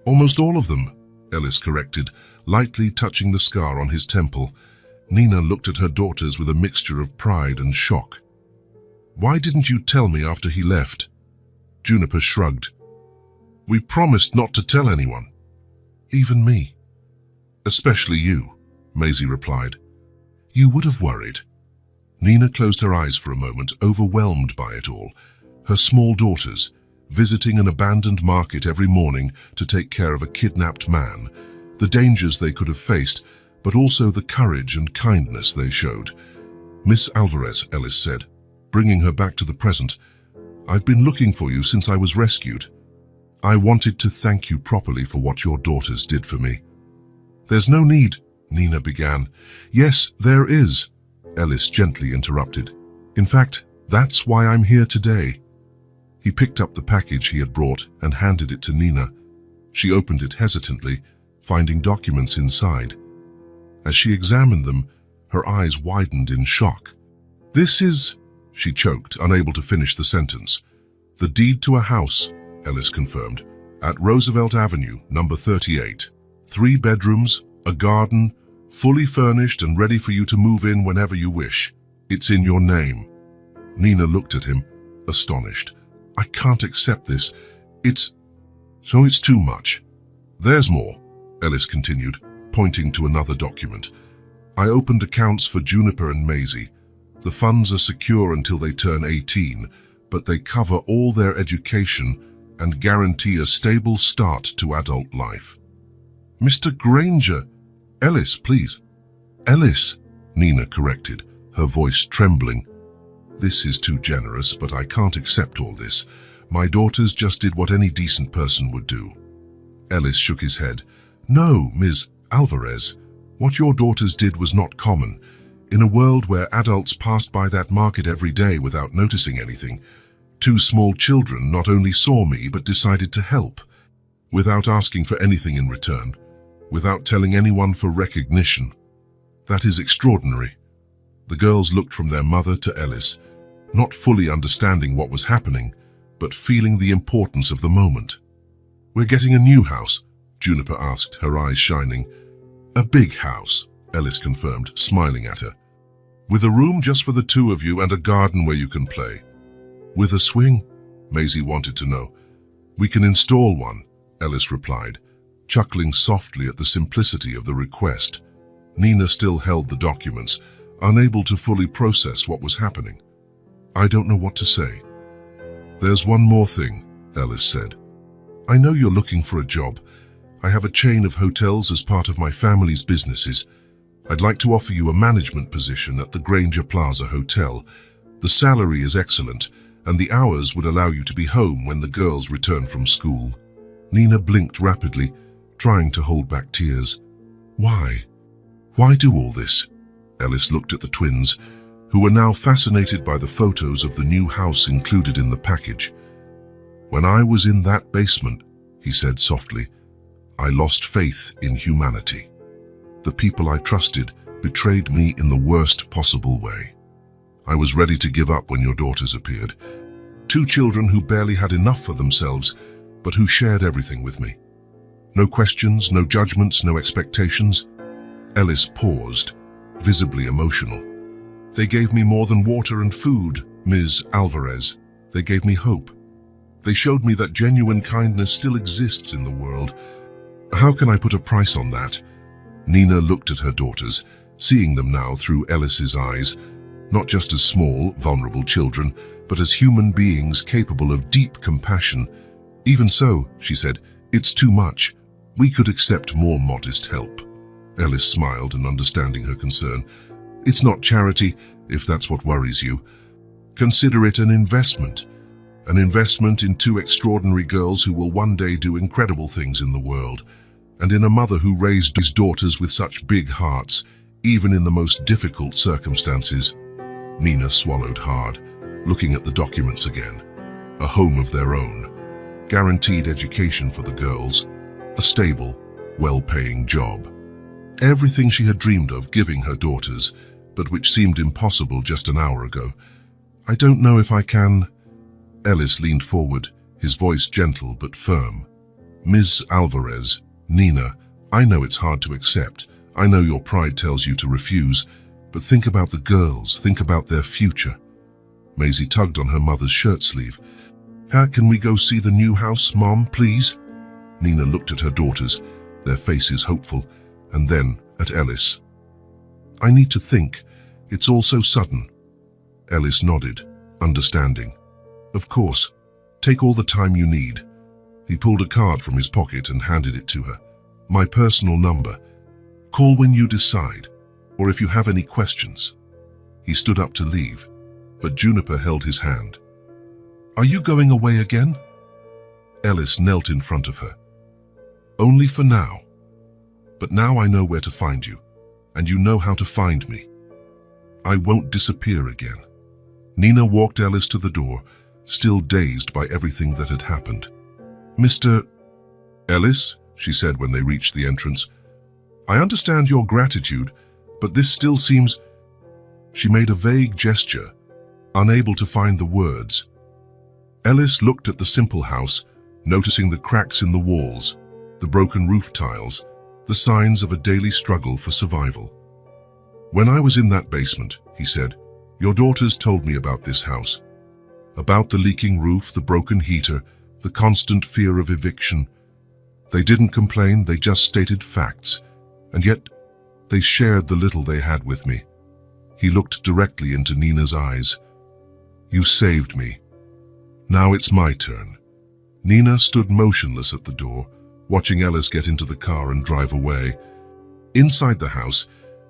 Almost all of them," Ellis corrected, lightly touching the scar on his temple. Nina looked at her daughters with a mixture of pride and shock. "Why didn't you tell me after he left?" Juniper shrugged. "We promised not to tell anyone. Even me." "Especially you," Maisie replied. "You would have worried." Nina closed her eyes for a moment, overwhelmed by it all. Her small daughters, visiting an abandoned market every morning to take care of a kidnapped man, the dangers they could have faced, but also the courage and kindness they showed. "Miss Alvarez," Ellis said, bringing her back to the present, "I've been looking for you since I was rescued. I wanted to thank you properly for what your daughters did for me." "There's no need," Nina began. "Yes, there is," Ellis gently interrupted. "In fact, that's why I'm here today." He picked up the package he had brought and handed it to Nina. She opened it hesitantly, finding documents inside. As she examined them, her eyes widened in shock. "This is," she choked, unable to finish the sentence. "The deed to a house," Ellis confirmed, "at Roosevelt Avenue, number 38. 3 bedrooms, a garden, fully furnished and ready for you to move in whenever you wish. It's in your name." Nina looked at him, astonished. "I can't accept this. It's too much." "There's more," Ellis continued, pointing to another document. "I opened accounts for Juniper and Maisie. The funds are secure until they turn 18, but they cover all their education and guarantee a stable start to adult life." "Mr. Granger!" "Ellis, please." "Ellis," Nina corrected, her voice trembling. "This is too generous, but I can't accept all this. My daughters just did what any decent person would do." Ellis shook his head. "No, Ms. Alvarez, what your daughters did was not common. In a world where adults passed by that market every day without noticing anything, 2 small children not only saw me but decided to help, without asking for anything in return, without telling anyone for recognition. That is extraordinary." The girls looked from their mother to Ellis, not fully understanding what was happening, but feeling the importance of the moment. "We're getting a new house?" Juniper asked, her eyes shining. "A big house," Ellis confirmed, smiling at her. "With a room just for the 2 of you and a garden where you can play." "With a swing?" Maisie wanted to know. "We can install one," Ellis replied, chuckling softly at the simplicity of the request. Nina still held the documents, unable to fully process what was happening. "I don't know what to say." "There's one more thing," Ellis said. "I know you're looking for a job. I have a chain of hotels as part of my family's businesses. I'd like to offer you a management position at the Granger Plaza Hotel. The salary is excellent, and the hours would allow you to be home when the girls return from school." Nina blinked rapidly, trying to hold back tears. "Why? Why do all this?" Ellis looked at the twins, who were now fascinated by the photos of the new house included in the package. "When I was in that basement," he said softly, "I lost faith in humanity. The people I trusted betrayed me in the worst possible way. I was ready to give up when your daughters appeared. 2 children who barely had enough for themselves, but who shared everything with me. No questions, no judgments, no expectations." Ellis paused, visibly emotional. "They gave me more than water and food, Ms. Alvarez. They gave me hope. They showed me that genuine kindness still exists in the world. How can I put a price on that?" Nina looked at her daughters, seeing them now through Ellis's eyes, not just as small, vulnerable children, but as human beings capable of deep compassion. "Even so," she said, "it's too much. We could accept more modest help." Ellis smiled, and understanding her concern. "It's not charity, if that's what worries you. Consider it an investment in 2 extraordinary girls who will one day do incredible things in the world, and in a mother who raised his daughters with such big hearts, even in the most difficult circumstances." Nina swallowed hard, looking at the documents again. A home of their own, guaranteed education for the girls, a stable, well-paying job. Everything she had dreamed of giving her daughters, but which seemed impossible just an hour ago. "I don't know if I can." Ellis leaned forward, his voice gentle but firm. "Ms. Alvarez, Nina, I know it's hard to accept. I know your pride tells you to refuse. But think about the girls. Think about their future. Maisie tugged on her mother's shirt sleeve. Can we go see the new house, Mom, please? Nina looked at her daughters, their faces hopeful, and then at Ellis. I need to think. It's all so sudden. Ellis nodded, understanding. Of course. Take all the time you need. He pulled a card from his pocket and handed it to her. My personal number. Call when you decide, or if you have any questions. He stood up to leave, but Juniper held his hand. Are you going away again? Ellis knelt in front of her. Only for now. But now I know where to find you, and you know how to find me. I won't disappear again. Nina walked Ellis to the door, still dazed by everything that had happened. Mr. Ellis, she said when they reached the entrance, I understand your gratitude, but this still seems... She made a vague gesture, unable to find the words. Ellis looked at the simple house, noticing the cracks in the walls, the broken roof tiles, the signs of a daily struggle for survival. When I was in that basement, he said, your daughters told me about this house. About the leaking roof, the broken heater, the constant fear of eviction. They didn't complain, they just stated facts, and yet they shared the little they had with me. He looked directly into Nina's eyes. You saved me. Now it's my turn. Nina stood motionless at the door, watching Ellis get into the car and drive away. Inside the house,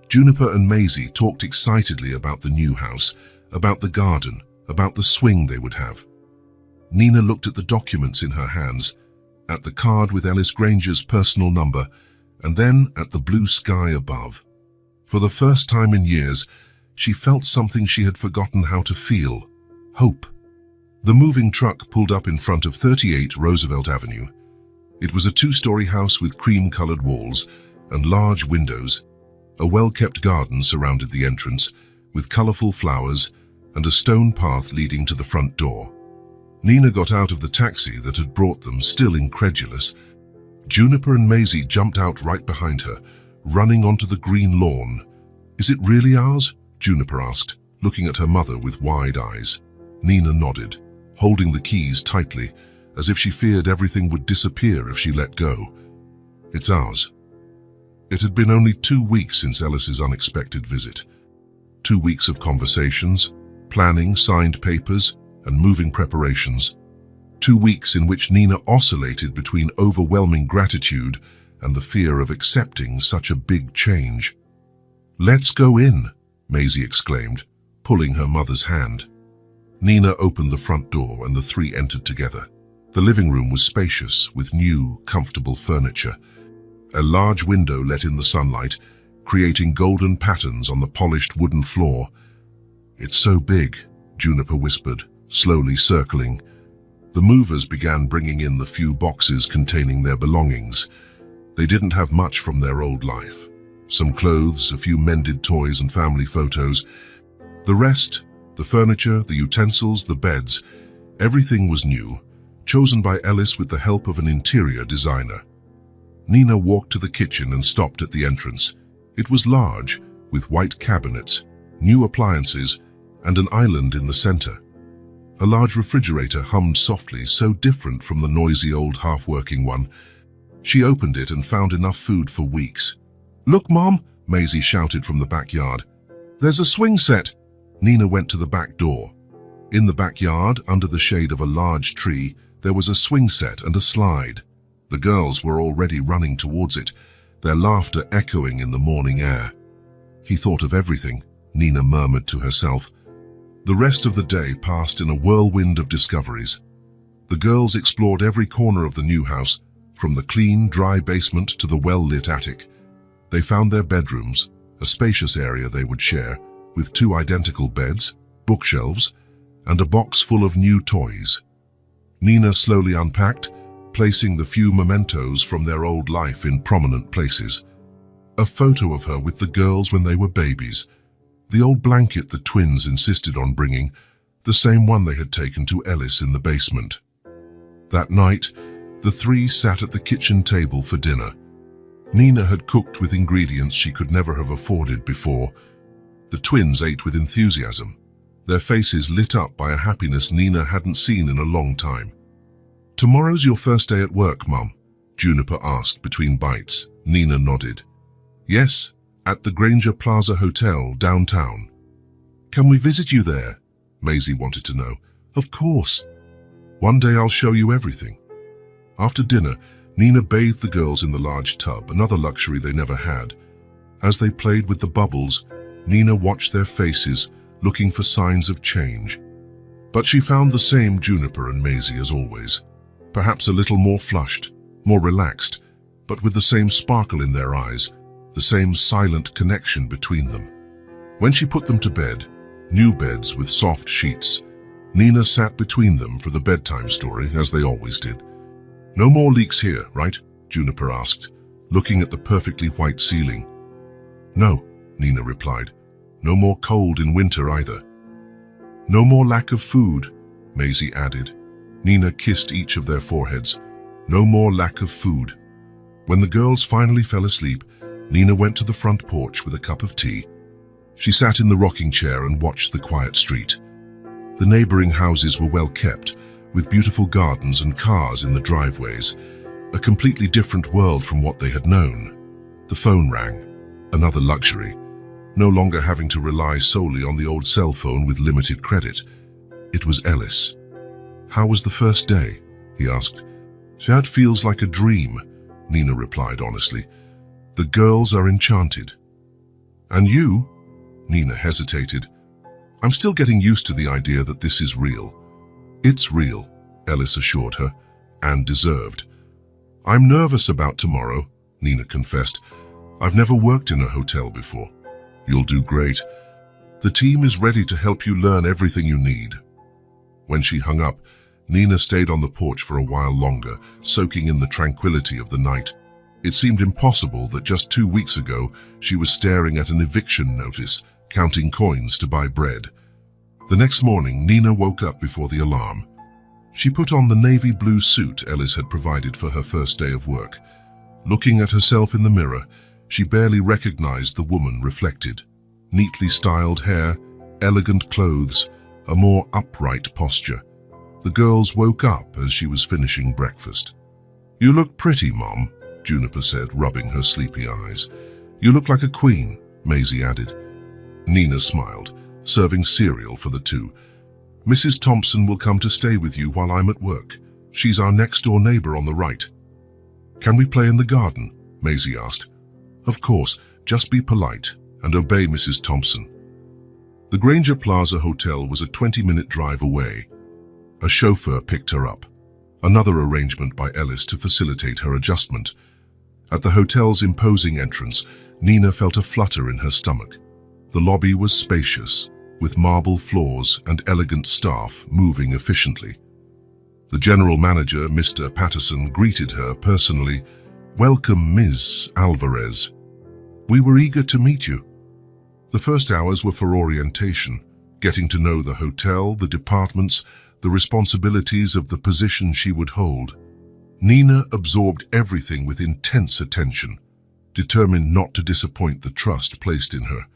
Juniper and Maisie talked excitedly about the new house, about the garden, about the swing they would have. Nina looked at the documents in her hands, at the card with Ellis Granger's personal number, and then at the blue sky above. For the first time in years, she felt something she had forgotten how to feel: hope. The moving truck pulled up in front of 38 Roosevelt Avenue. It was a two-story house with cream-colored walls and large windows. A well-kept garden surrounded the entrance, with colorful flowers and a stone path leading to the front door. Nina got out of the taxi that had brought them, still incredulous. Juniper and Maisie jumped out right behind her, running onto the green lawn. Is it really ours? Juniper asked, looking at her mother with wide eyes. Nina nodded, holding the keys tightly, as if she feared everything would disappear if she let go. It's ours. It had been only 2 weeks since Ellis's unexpected visit. 2 weeks of conversations, planning, signed papers, and moving preparations. 2 weeks in which Nina oscillated between overwhelming gratitude and the fear of accepting such a big change. Let's go in, Maisie exclaimed, pulling her mother's hand. Nina opened the front door and the three entered together. The living room was spacious, with new, comfortable furniture. A large window let in the sunlight, creating golden patterns on the polished wooden floor. It's so big, Juniper whispered, slowly circling. The movers began bringing in the few boxes containing their belongings. They didn't have much from their old life. Some clothes, a few mended toys and family photos. The rest, the furniture, the utensils, the beds, everything was new, chosen by Ellis with the help of an interior designer. Nina walked to the kitchen and stopped at the entrance. It was large, with white cabinets, new appliances, and an island in the center. A large refrigerator hummed softly, so different from the noisy old half-working one. She opened it and found enough food for weeks. Look, Mom, Maisie shouted from the backyard. There's a swing set. Nina went to the back door. In the backyard, under the shade of a large tree, there was a swing set and a slide. The girls were already running towards it, their laughter echoing in the morning air. He thought of everything, Nina murmured to herself. The rest of the day passed in a whirlwind of discoveries. The girls explored every corner of the new house, from the clean, dry basement to the well-lit attic. They found their bedrooms, a spacious area they would share, with 2 identical beds, bookshelves, and a box full of new toys. Nina slowly unpacked, placing the few mementos from their old life in prominent places. A photo of her with the girls when they were babies, the old blanket the twins insisted on bringing, the same one they had taken to Ellis in the basement. That night, the 3 sat at the kitchen table for dinner. Nina had cooked with ingredients she could never have afforded before. The twins ate with enthusiasm, their faces lit up by a happiness Nina hadn't seen in a long time. "Tomorrow's your first day at work, Mum?" Juniper asked between bites. Nina nodded. "Yes, at the Granger Plaza Hotel, downtown." "Can we visit you there?" Maisie wanted to know. "Of course. One day I'll show you everything." After dinner, Nina bathed the girls in the large tub, another luxury they never had. As they played with the bubbles, Nina watched their faces, looking for signs of change. But she found the same Juniper and Maisie as always, perhaps a little more flushed, more relaxed, but with the same sparkle in their eyes, the same silent connection between them. When she put them to bed, new beds with soft sheets, Nina sat between them for the bedtime story, as they always did. "No more leaks here, right?" Juniper asked, looking at the perfectly white ceiling. "No," Nina replied. "No more cold in winter either." "No more lack of food," Maisie added. Nina kissed each of their foreheads. "No more lack of food." When the girls finally fell asleep, Nina went to the front porch with a cup of tea. She sat in the rocking chair and watched the quiet street. The neighboring houses were well kept, with beautiful gardens and cars in the driveways, a completely different world from what they had known. The phone rang, another luxury, no longer having to rely solely on the old cell phone with limited credit. It was Ellis. "How was the first day?" he asked. "That feels like a dream," Nina replied honestly. "The girls are enchanted." "And you?" Nina hesitated. "I'm still getting used to the idea that this is real." "It's real," Ellis assured her, "and deserved." "I'm nervous about tomorrow," Nina confessed. "I've never worked in a hotel before." "You'll do great. The team is ready to help you learn everything you need." When she hung up, Nina stayed on the porch for a while longer, soaking in the tranquility of the night. It seemed impossible that just 2 weeks ago she was staring at an eviction notice, counting coins to buy bread. The next morning, Nina woke up before the alarm. She put on the navy blue suit Ellis had provided for her first day of work. Looking at herself in the mirror, she barely recognized the woman reflected. Neatly styled hair, elegant clothes, a more upright posture. The girls woke up as she was finishing breakfast. "You look pretty, Mom," Juniper said, rubbing her sleepy eyes. "You look like a queen," Maisie added. Nina smiled, serving cereal for the two. "Mrs. Thompson will come to stay with you while I'm at work. She's our next-door neighbor on the right." "Can we play in the garden?" Maisie asked. "Of course, just be polite and obey Mrs. Thompson." The Granger Plaza Hotel was a 20-minute drive away. A chauffeur picked her up, another arrangement by Ellis to facilitate her adjustment. At the hotel's imposing entrance, Nina felt a flutter in her stomach. The lobby was spacious, with marble floors and elegant staff moving efficiently. The general manager, Mr. Patterson, greeted her personally. "Welcome, Ms. Alvarez. We were eager to meet you." The first hours were for orientation, getting to know the hotel, the departments, the responsibilities of the position she would hold. Nina absorbed everything with intense attention, determined not to disappoint the trust placed in her.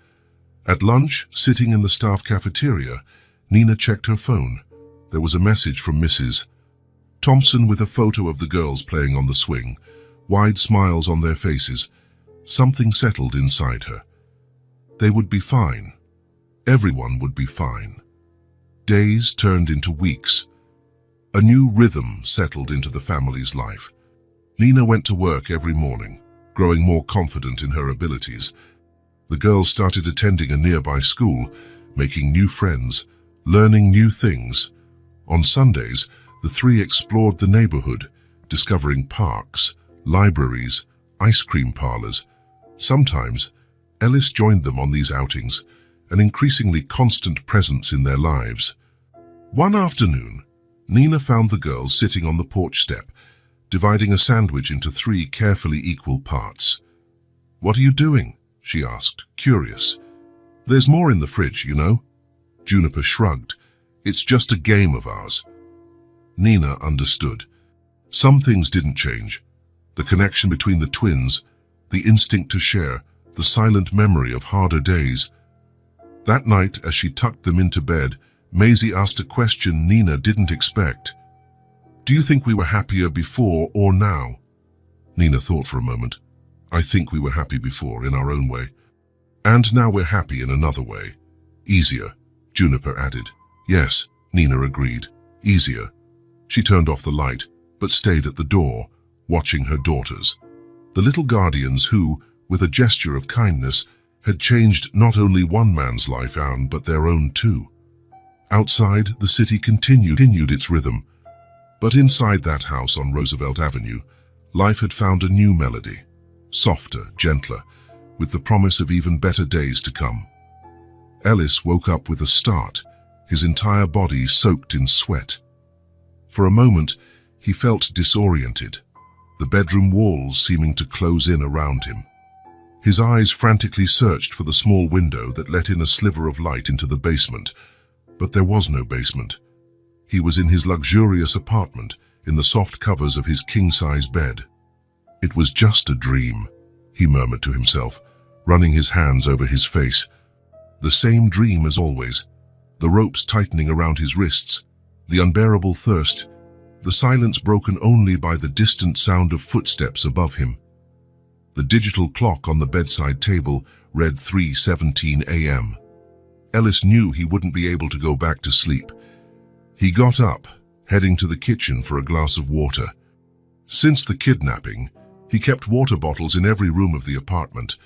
At lunch, sitting in the staff cafeteria, Nina checked her phone. There was a message from Mrs. Thompson with a photo of the girls playing on the swing, wide smiles on their faces. Something settled inside her. They would be fine. Everyone would be fine. Days turned into weeks. A new rhythm settled into the family's life. Nina went to work every morning, growing more confident in her abilities. The girls started attending a nearby school, making new friends, learning new things. On Sundays, the three explored the neighborhood, discovering parks, libraries, ice cream parlors. Sometimes, Ellis joined them on these outings, an increasingly constant presence in their lives. One afternoon, Nina found the girls sitting on the porch step, dividing a sandwich into 3 carefully equal parts. "What are you doing?" she asked, curious. "There's more in the fridge, you know." Juniper shrugged. "It's just a game of ours." Nina understood. Some things didn't change. The connection between the twins, the instinct to share, the silent memory of harder days. That night, as she tucked them into bed, Maisie asked a question Nina didn't expect. "Do you think we were happier before or now?" Nina thought for a moment. "I think we were happy before, in our own way. And now we're happy in another way. Easier," Juniper added. "Yes," Nina agreed. "Easier." She turned off the light, but stayed at the door, watching her daughters. The little guardians who, with a gesture of kindness, had changed not only one man's life, but their own too. Outside, the city continued its rhythm. But inside that house on Roosevelt Avenue, life had found a new melody, softer, gentler, with the promise of even better days to come. Ellis woke up with a start, his entire body soaked in sweat. For a moment, he felt disoriented, the bedroom walls seeming to close in around him. His eyes frantically searched for the small window that let in a sliver of light into the basement, but there was no basement. He was in his luxurious apartment, in the soft covers of his king-size bed. "It was just a dream," he murmured to himself, running his hands over his face. The same dream as always, the ropes tightening around his wrists, the unbearable thirst, the silence broken only by the distant sound of footsteps above him. The digital clock on the bedside table read 3:17 a.m. Ellis knew he wouldn't be able to go back to sleep. He got up, heading to the kitchen for a glass of water. Since the kidnapping, he kept water bottles in every room of the apartment.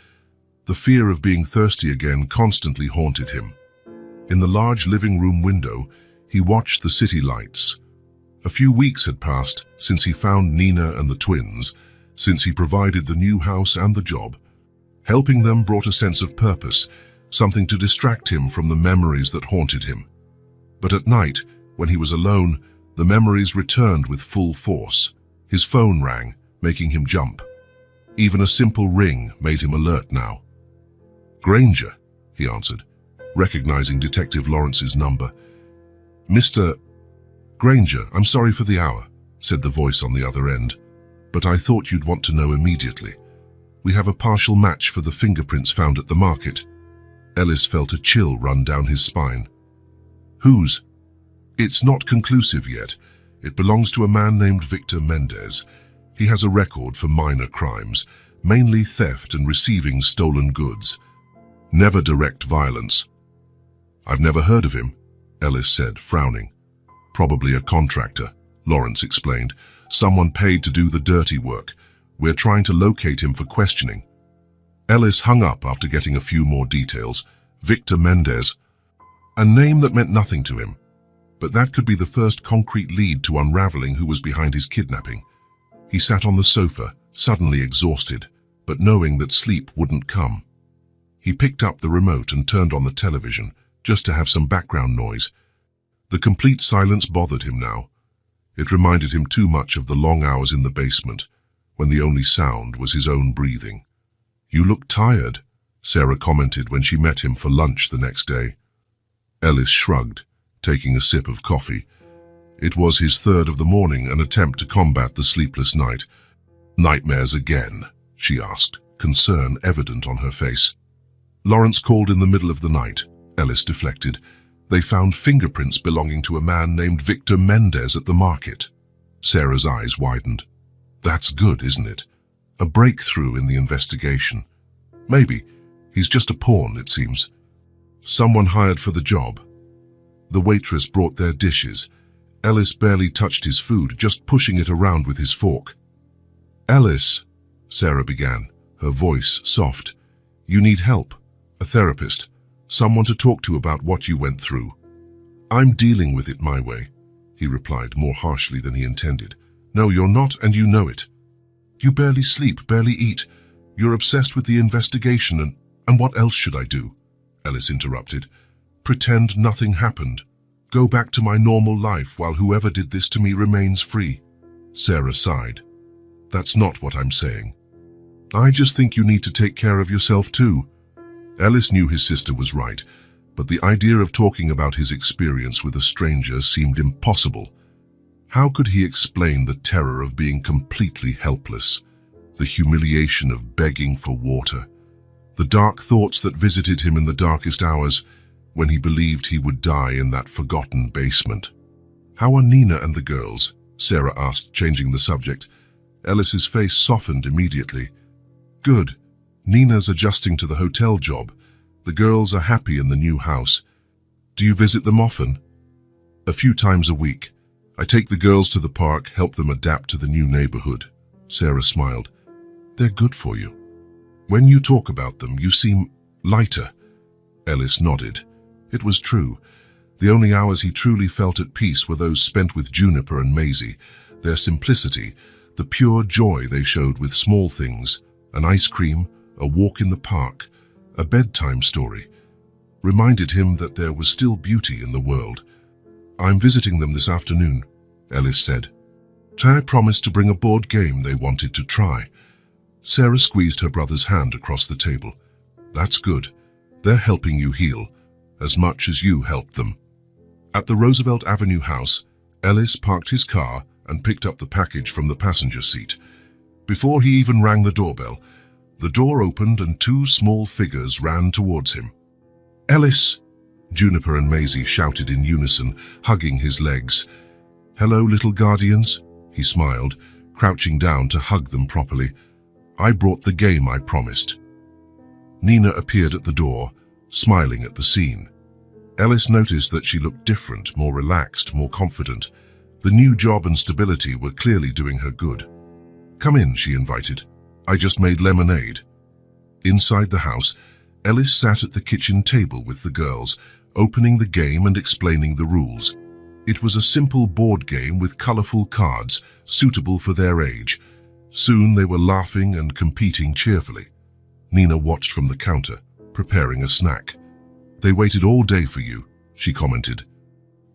The fear of being thirsty again constantly haunted him. In the large living room window, he watched the city lights. A few weeks had passed since he found Nina and the twins, since he provided the new house and the job. Helping them brought a sense of purpose, something to distract him from the memories that haunted him. But at night, when he was alone, the memories returned with full force. His phone rang, making him jump. Even a simple ring made him alert now. "Granger," he answered, recognizing Detective Lawrence's number. "Mr. Granger, I'm sorry for the hour," said the voice on the other end, "but I thought you'd want to know immediately. We have a partial match for the fingerprints found at the market." Ellis felt a chill run down his spine. "Whose?" "It's not conclusive yet. It belongs to a man named Victor Mendez. He has a record for minor crimes, mainly theft and receiving stolen goods. Never direct violence." "I've never heard of him," Ellis said, frowning. "Probably a contractor," Lawrence explained. "Someone paid to do the dirty work. We're trying to locate him for questioning." Ellis hung up after getting a few more details. Victor Mendez. A name that meant nothing to him. But that could be the first concrete lead to unraveling who was behind his kidnapping. He sat on the sofa, suddenly exhausted, but knowing that sleep wouldn't come. He picked up the remote and turned on the television, just to have some background noise. The complete silence bothered him now. It reminded him too much of the long hours in the basement, when the only sound was his own breathing. "You look tired," Sarah commented when she met him for lunch the next day. Ellis shrugged, taking a sip of coffee. It was his third of the morning, an attempt to combat the sleepless night. "Nightmares again?" she asked, concern evident on her face. "Lawrence called in the middle of the night," Ellis deflected. "They found fingerprints belonging to a man named Victor Mendez at the market." Sarah's eyes widened. "That's good, isn't it? A breakthrough in the investigation. Maybe. He's just a pawn, it seems. Someone hired for the job." The waitress brought their dishes. Ellis barely touched his food, just pushing it around with his fork. "Ellis," Sarah began, her voice soft. "You need help. A therapist. Someone to talk to about what you went through." "I'm dealing with it my way," he replied, more harshly than he intended. "No, you're not, and you know it. You barely sleep, barely eat. You're obsessed with the investigation, and what else should I do?" Ellis interrupted. "Pretend nothing happened. Go back to my normal life while whoever did this to me remains free." Sarah sighed. "That's not what I'm saying. I just think you need to take care of yourself too." Ellis knew his sister was right, but the idea of talking about his experience with a stranger seemed impossible. How could he explain the terror of being completely helpless? the humiliation of begging for water, the dark thoughts that visited him in the darkest hours when he believed he would die in that forgotten basement. "How are Nina and the girls?" Sarah asked, changing the subject. Ellis's face softened immediately. "Good. Nina's adjusting to the hotel job. The girls are happy in the new house. Do you visit them often?" "A few times a week. I take the girls to the park, help them adapt to the new neighborhood." Sarah smiled. "They're good for you. When you talk about them, you seem lighter." Ellis nodded. It was true. The only hours he truly felt at peace were those spent with Juniper and Maisie. Their simplicity, the pure joy they showed with small things, an ice cream, a walk in the park, a bedtime story, reminded him that there was still beauty in the world. "I'm visiting them this afternoon," Ellis said. "I promised to bring a board game they wanted to try." Sarah squeezed her brother's hand across the table. "That's good. They're helping you heal, as much as you helped them." At the Roosevelt Avenue house, Ellis parked his car and picked up the package from the passenger seat. Before he even rang the doorbell, the door opened and two small figures ran towards him. "Ellis!" Juniper and Maisie shouted in unison, hugging his legs. "Hello, little guardians," he smiled, crouching down to hug them properly. "I brought the game I promised." Nina appeared at the door, smiling at the scene. Ellis noticed that she looked different, more relaxed, more confident. The new job and stability were clearly doing her good. "Come in," she invited. "I just made lemonade." Inside the house, Ellis sat at the kitchen table with the girls, opening the game and explaining the rules. It was a simple board game with colorful cards, suitable for their age. Soon they were laughing and competing cheerfully. Nina watched from the counter, preparing a snack. "They waited all day for you," she commented.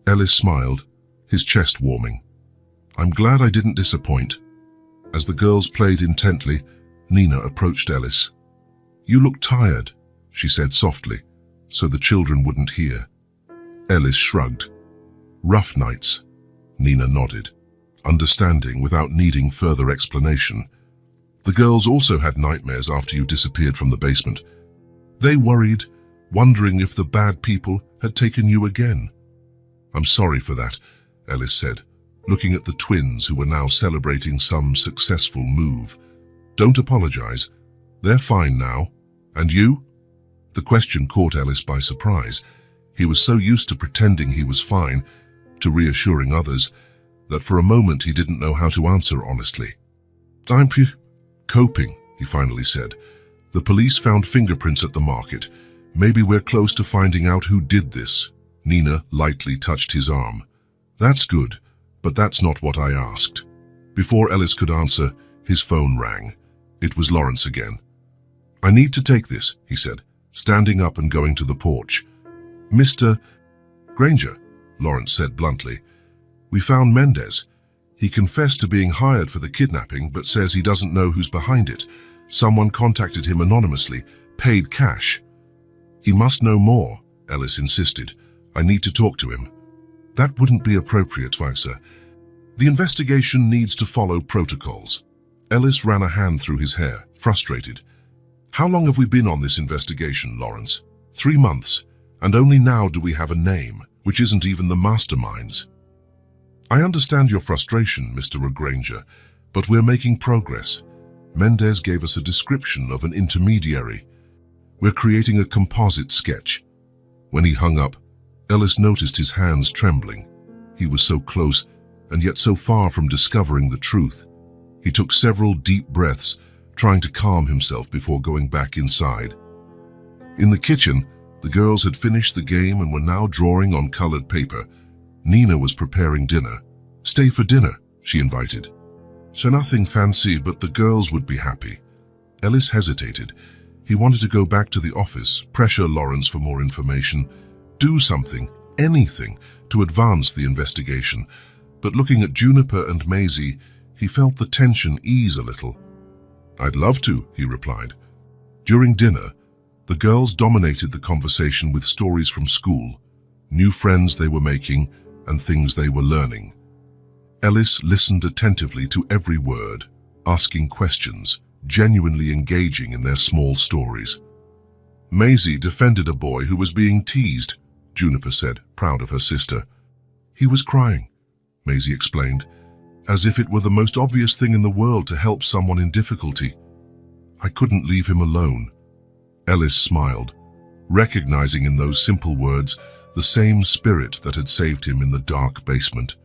Ellis smiled, his chest warming. "I'm glad I didn't disappoint." As the girls played intently, Nina approached Ellis. "You look tired," she said softly, so the children wouldn't hear. Ellis shrugged. "Rough nights." Nina nodded, understanding without needing further explanation. "The girls also had nightmares after you disappeared from the basement. They worried, wondering if the bad people had taken you again." "I'm sorry for that," Ellis said, looking at the twins who were now celebrating some successful move. "Don't apologize. They're fine now. And you?" The question caught Ellis by surprise. He was so used to pretending he was fine, to reassuring others, that for a moment he didn't know how to answer honestly. "I'm coping," he finally said. "The police found fingerprints at the market. Maybe we're close to finding out who did this." Nina lightly touched his arm. "That's good, but that's not what I asked." Before Ellis could answer, his phone rang. It was Lawrence again. "I need to take this," he said, standing up and going to the porch. "Mr. Granger," Lawrence said bluntly, "we found Mendez. He confessed to being hired for the kidnapping, but says he doesn't know who's behind it. Someone contacted him anonymously, paid cash." "He must know more," Ellis insisted. "I need to talk to him." "That wouldn't be appropriate, sir. The investigation needs to follow protocols." Ellis ran a hand through his hair, frustrated. "How long have we been on this investigation, Lawrence?" 3 months, and only now do we have a name, which isn't even the masterminds." "I understand your frustration, Mr. Granger, but we're making progress. Mendez gave us a description of an intermediary. We're creating a composite sketch." When he hung up, Ellis noticed his hands trembling. He was so close, and yet so far from discovering the truth. He took several deep breaths, trying to calm himself before going back inside. In the kitchen, the girls had finished the game and were now drawing on colored paper. Nina was preparing dinner. "Stay for dinner," she invited. "So nothing fancy, but the girls would be happy." Ellis hesitated. He wanted to go back to the office, pressure Lawrence for more information, do something, anything, to advance the investigation. But looking at Juniper and Maisie, he felt the tension ease a little. "I'd love to," he replied. During dinner, the girls dominated the conversation with stories from school, new friends they were making, and things they were learning. Ellis listened attentively to every word, asking questions. genuinely engaging in their small stories. Maisie defended a boy who was being teased, Juniper said, proud of her sister. He was crying, Maisie explained, as if it were the most obvious thing in the world to help someone in difficulty. I couldn't leave him alone. Ellis smiled, recognizing in those simple words the same spirit that had saved him in the dark basement.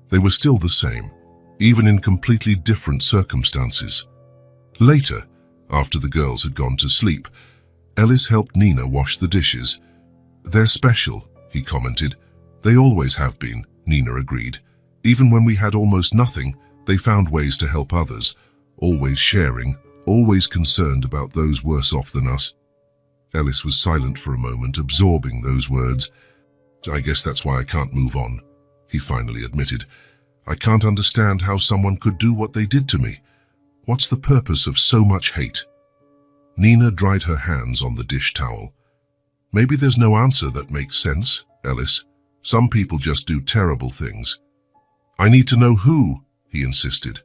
They were still the same, even in completely different circumstances. Later, after the girls had gone to sleep, Ellis helped Nina wash the dishes. They're special, he commented. They always have been, Nina agreed. Even when we had almost nothing, they found ways to help others, always sharing, always concerned about those worse off than us. Ellis was silent for a moment, absorbing those words. I guess that's why I can't move on, he finally admitted. I can't understand how someone could do what they did to me. What's the purpose of so much hate? Nina dried her hands on the dish towel. Maybe there's no answer that makes sense, Ellis. Some people just do terrible things. I need to know who, he insisted.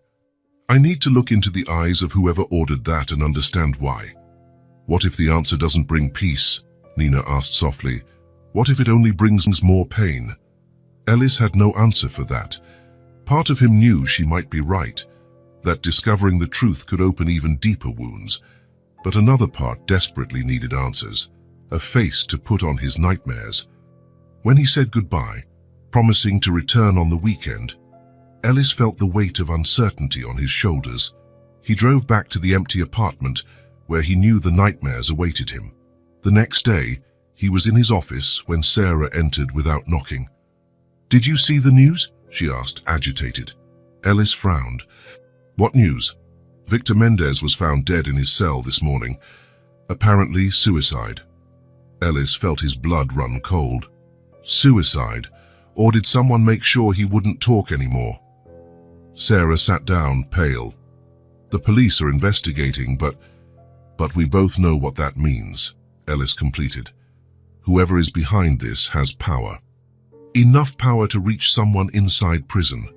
I need to look into the eyes of whoever ordered that and understand why. What if the answer doesn't bring peace? Nina asked softly. What if it only brings more pain? Ellis had no answer for that. Part of him knew she might be right, that discovering the truth could open even deeper wounds. But another part desperately needed answers, a face to put on his nightmares. When he said goodbye, promising to return on the weekend, Ellis felt the weight of uncertainty on his shoulders. He drove back to the empty apartment where he knew the nightmares awaited him. The next day, he was in his office when Sarah entered without knocking. Did you see the news? She asked, agitated. Ellis frowned. What news? Victor Mendez was found dead in his cell this morning. Apparently suicide. Ellis felt his blood run cold. Suicide? Or did someone make sure he wouldn't talk anymore? Sarah sat down, pale. The police are investigating, but we both know what that means, Ellis completed. Whoever is behind this has power. Enough power to reach someone inside prison.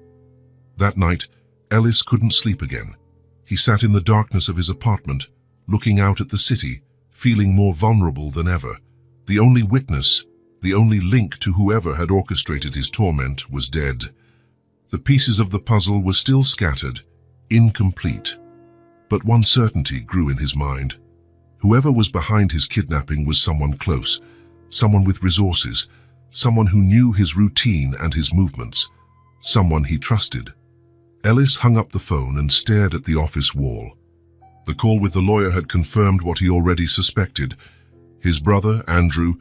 That night, Ellis couldn't sleep again. He sat in the darkness of his apartment, looking out at the city, feeling more vulnerable than ever. The only witness, the only link to whoever had orchestrated his torment, was dead. The pieces of the puzzle were still scattered, incomplete. But one certainty grew in his mind. Whoever was behind his kidnapping was someone close, someone with resources, someone who knew his routine and his movements, someone he trusted. Ellis hung up the phone and stared at the office wall. The call with the lawyer had confirmed what he already suspected. His brother, Andrew,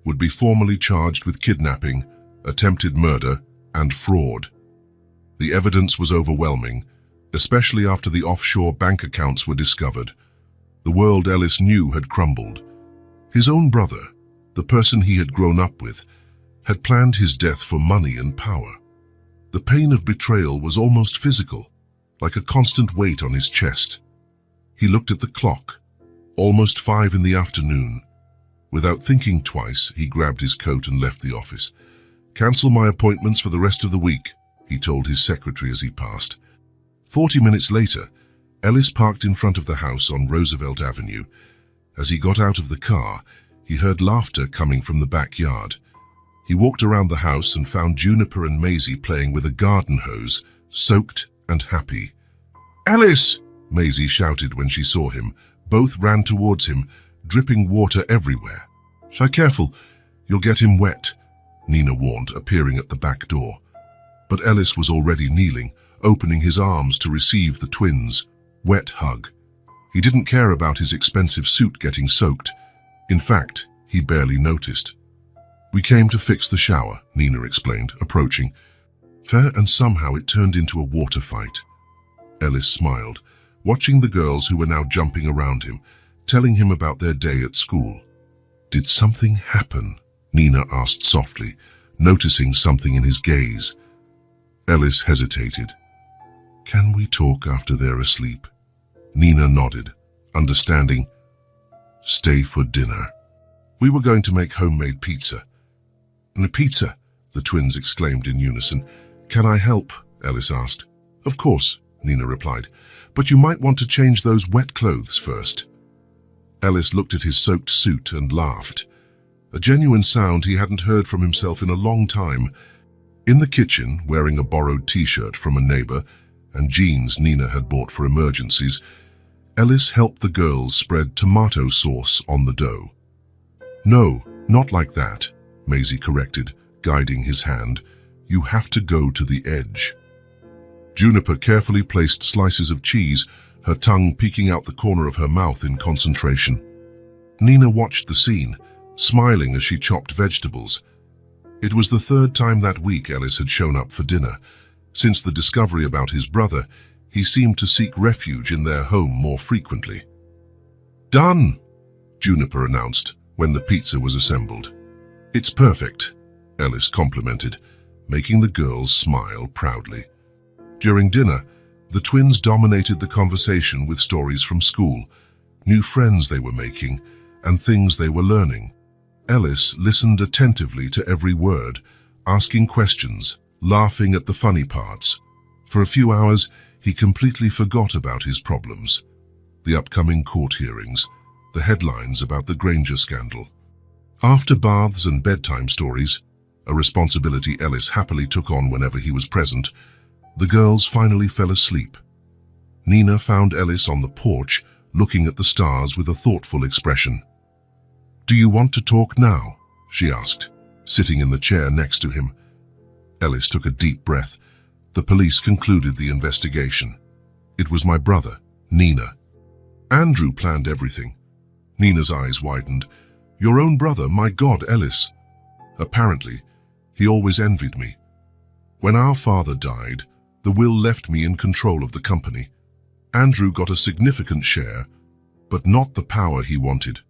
would be formally charged with kidnapping, attempted murder, and fraud. The evidence was overwhelming, especially after the offshore bank accounts were discovered. The world Ellis knew had crumbled. His own brother, the person he had grown up with, had planned his death for money and power. The pain of betrayal was almost physical, like a constant weight on his chest. He looked at the clock, almost 5 in the afternoon. Without thinking twice, he grabbed his coat and left the office. Cancel my appointments for the rest of the week, he told his secretary as he passed. 40 minutes later, Ellis parked in front of the house on Roosevelt Avenue. As he got out of the car, he heard laughter coming from the backyard. He walked around the house and found Juniper and Maisie playing with a garden hose, soaked and happy. "Ellis!" Maisie shouted when she saw him. Both ran towards him, dripping water everywhere. "Be careful, you'll get him wet," Nina warned, appearing at the back door. But Ellis was already kneeling, opening his arms to receive the twins' wet hug. He didn't care about his expensive suit getting soaked. In fact, he barely noticed. "We came to fix the shower," Nina explained, approaching. Fair, and somehow it turned into a water fight. Ellis smiled, watching the girls who were now jumping around him, telling him about their day at school. "Did something happen?" Nina asked softly, noticing something in his gaze. Ellis hesitated. "Can we talk after they're asleep?" Nina nodded, understanding. "Stay for dinner." "We were going to make homemade pizza." "Pizza?" the twins exclaimed in unison. "Can I help?" Ellis asked. "Of course," Nina replied, "but you might want to change those wet clothes first." Ellis looked at his soaked suit and laughed. A genuine sound he hadn't heard from himself in a long time. In the kitchen, wearing a borrowed t-shirt from a neighbor and jeans Nina had bought for emergencies, Ellis helped the girls spread tomato sauce on the dough. "No, not like that," Maisie corrected, guiding his hand. "You have to go to the edge." Juniper carefully placed slices of cheese, her tongue peeking out the corner of her mouth in concentration. Nina watched the scene, smiling as she chopped vegetables. It was the third time that week Ellis had shown up for dinner. Since the discovery about his brother, he seemed to seek refuge in their home more frequently. "Done," Juniper announced when the pizza was assembled. "It's perfect," Ellis complimented, making the girls smile proudly. During dinner, the twins dominated the conversation with stories from school, new friends they were making, and things they were learning. Ellis listened attentively to every word, asking questions, laughing at the funny parts. For a few hours, he completely forgot about his problems. The upcoming court hearings, the headlines about the Granger scandal. After baths and bedtime stories, a responsibility Ellis happily took on whenever he was present, the girls finally fell asleep. Nina found Ellis on the porch, looking at the stars with a thoughtful expression. "Do you want to talk now?" she asked, sitting in the chair next to him. Ellis took a deep breath. The police concluded the investigation. "It was my brother, Nina. Andrew planned everything." Nina's eyes widened. "Your own brother, my God, Ellis." "Apparently, he always envied me. When our father died, the will left me in control of the company. Andrew got a significant share, but not the power he wanted."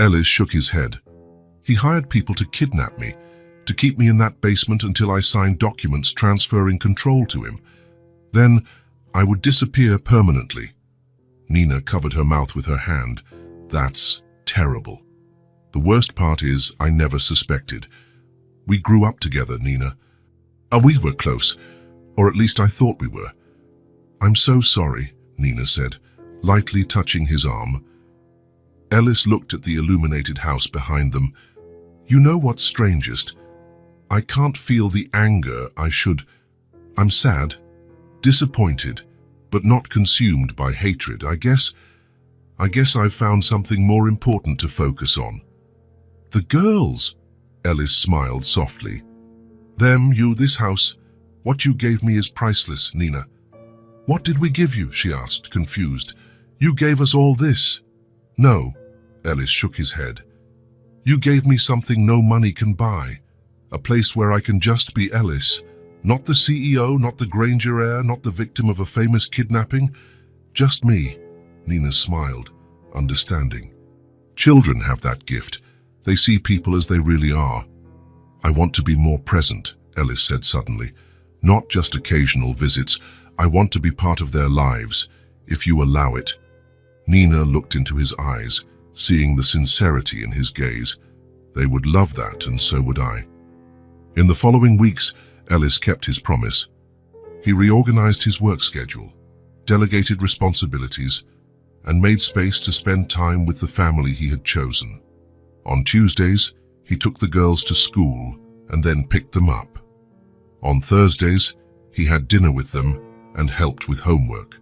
Ellis shook his head. "He hired people to kidnap me, to keep me in that basement until I signed documents transferring control to him. Then I would disappear permanently." Nina covered her mouth with her hand. "That's terrible. The worst part is I never suspected. We grew up together, Nina. We were close, or at least I thought we were." "I'm so sorry," Nina said, lightly touching his arm. Ellis looked at the illuminated house behind them. "You know what's strangest? I can't feel the anger I should. I'm sad, disappointed, but not consumed by hatred. I guess I've found something more important to focus on." "The girls," Ellis smiled softly. "Them, you, this house. What you gave me is priceless, Nina." "What did we give you?" she asked, confused. "You gave us all this." "No," Ellis shook his head. "You gave me something no money can buy. A place where I can just be Ellis. Not the CEO, not the Granger heir, not the victim of a famous kidnapping. Just me." Nina smiled, understanding. "Children have that gift. They see people as they really are." "I want to be more present," Ellis said suddenly. "Not just occasional visits. I want to be part of their lives, if you allow it." Nina looked into his eyes, seeing the sincerity in his gaze. They would love that, and so would I. In the following weeks, Ellis kept his promise. He reorganized his work schedule, delegated responsibilities, and made space to spend time with the family he had chosen. On Tuesdays, he took the girls to school and then picked them up. On Thursdays, he had dinner with them and helped with homework.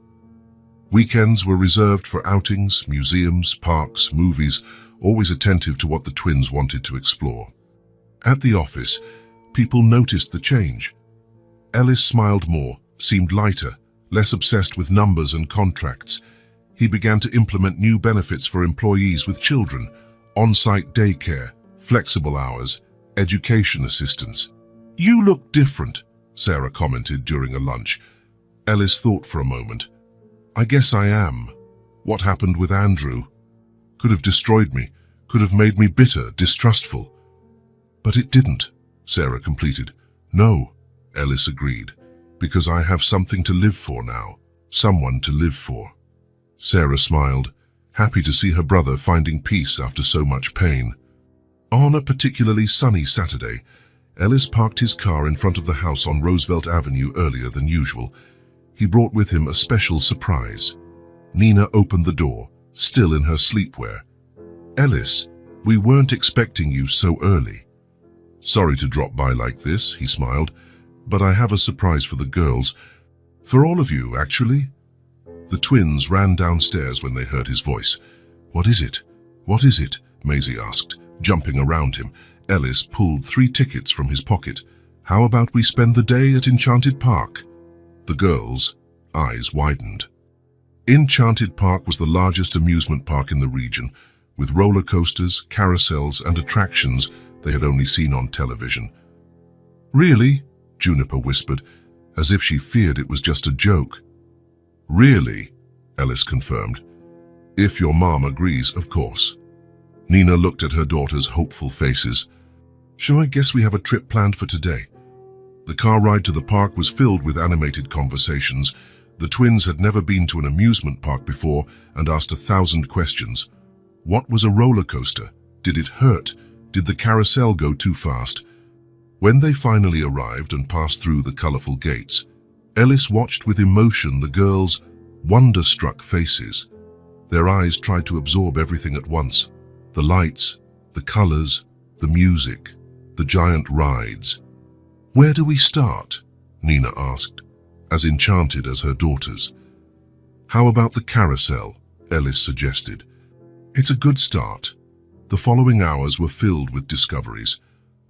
Weekends were reserved for outings, museums, parks, movies, always attentive to what the twins wanted to explore. At the office, people noticed the change. Ellis smiled more, seemed lighter, less obsessed with numbers and contracts. He began to implement new benefits for employees with children, on-site daycare, flexible hours, education assistance. "You look different," Sarah commented during a lunch. Ellis thought for a moment. "I guess I am. What happened with Andrew could have destroyed me, could have made me bitter, distrustful. But it didn't," Sarah completed. "No," Ellis agreed, "because I have something to live for now, someone to live for." Sarah smiled, happy to see her brother finding peace after so much pain. On a particularly sunny Saturday, Ellis parked his car in front of the house on Roosevelt Avenue earlier than usual. He brought with him a special surprise. Nina opened the door, still in her sleepwear. "Ellis, we weren't expecting you so early." "Sorry to drop by like this," he smiled, "but I have a surprise for the girls. For all of you, actually." The twins ran downstairs when they heard his voice. "What is it? What is it?" Maisie asked, jumping around him. Ellis pulled 3 tickets from his pocket. "How about we spend the day at Enchanted Park?" The girls' eyes widened. Enchanted Park was the largest amusement park in the region, with roller coasters, carousels, and attractions they had only seen on television. "Really?" Juniper whispered, as if she feared it was just a joke. "Really?" Ellis confirmed. "If your mom agrees, of course." Nina looked at her daughter's hopeful faces. "So I guess we have a trip planned for today." The car ride to the park was filled with animated conversations. The twins had never been to an amusement park before and asked 1,000 questions. What was a roller coaster? Did it hurt? Did the carousel go too fast? When they finally arrived and passed through the colorful gates, Ellis watched with emotion the girls' wonder-struck faces. Their eyes tried to absorb everything at once. The lights, the colors, the music, the giant rides. "Where do we start?" Nina asked, as enchanted as her daughters. "How about the carousel?" Ellis suggested. "It's a good start." The following hours were filled with discoveries.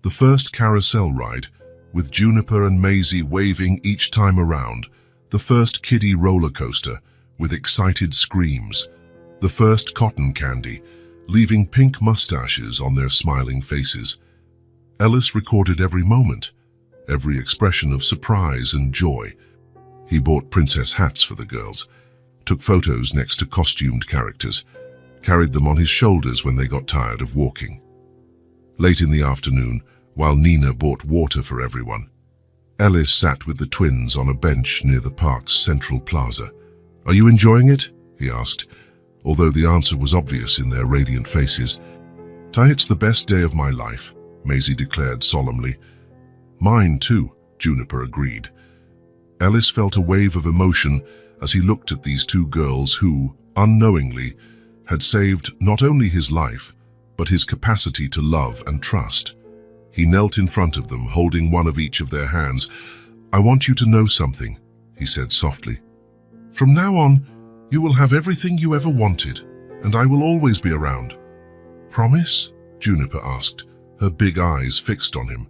The first carousel ride, with Juniper and Maisie waving each time around. The first kiddie roller coaster, with excited screams. The first cotton candy, leaving pink mustaches on their smiling faces. Ellis recorded every moment, every expression of surprise and joy. He bought princess hats for the girls, took photos next to costumed characters, carried them on his shoulders when they got tired of walking. Late in the afternoon, while Nina bought water for everyone, Ellis sat with the twins on a bench near the park's central plaza. "Are you enjoying it?" he asked, although the answer was obvious in their radiant faces. "It's the best day of my life," Maisie declared solemnly. "Mine too," Juniper agreed. Ellis felt a wave of emotion as he looked at these 2 girls who, unknowingly, had saved not only his life, but his capacity to love and trust. He knelt in front of them, holding one of each of their hands. "I want you to know something," he said softly. "From now on, you will have everything you ever wanted, and I will always be around." "Promise?" Juniper asked, her big eyes fixed on him.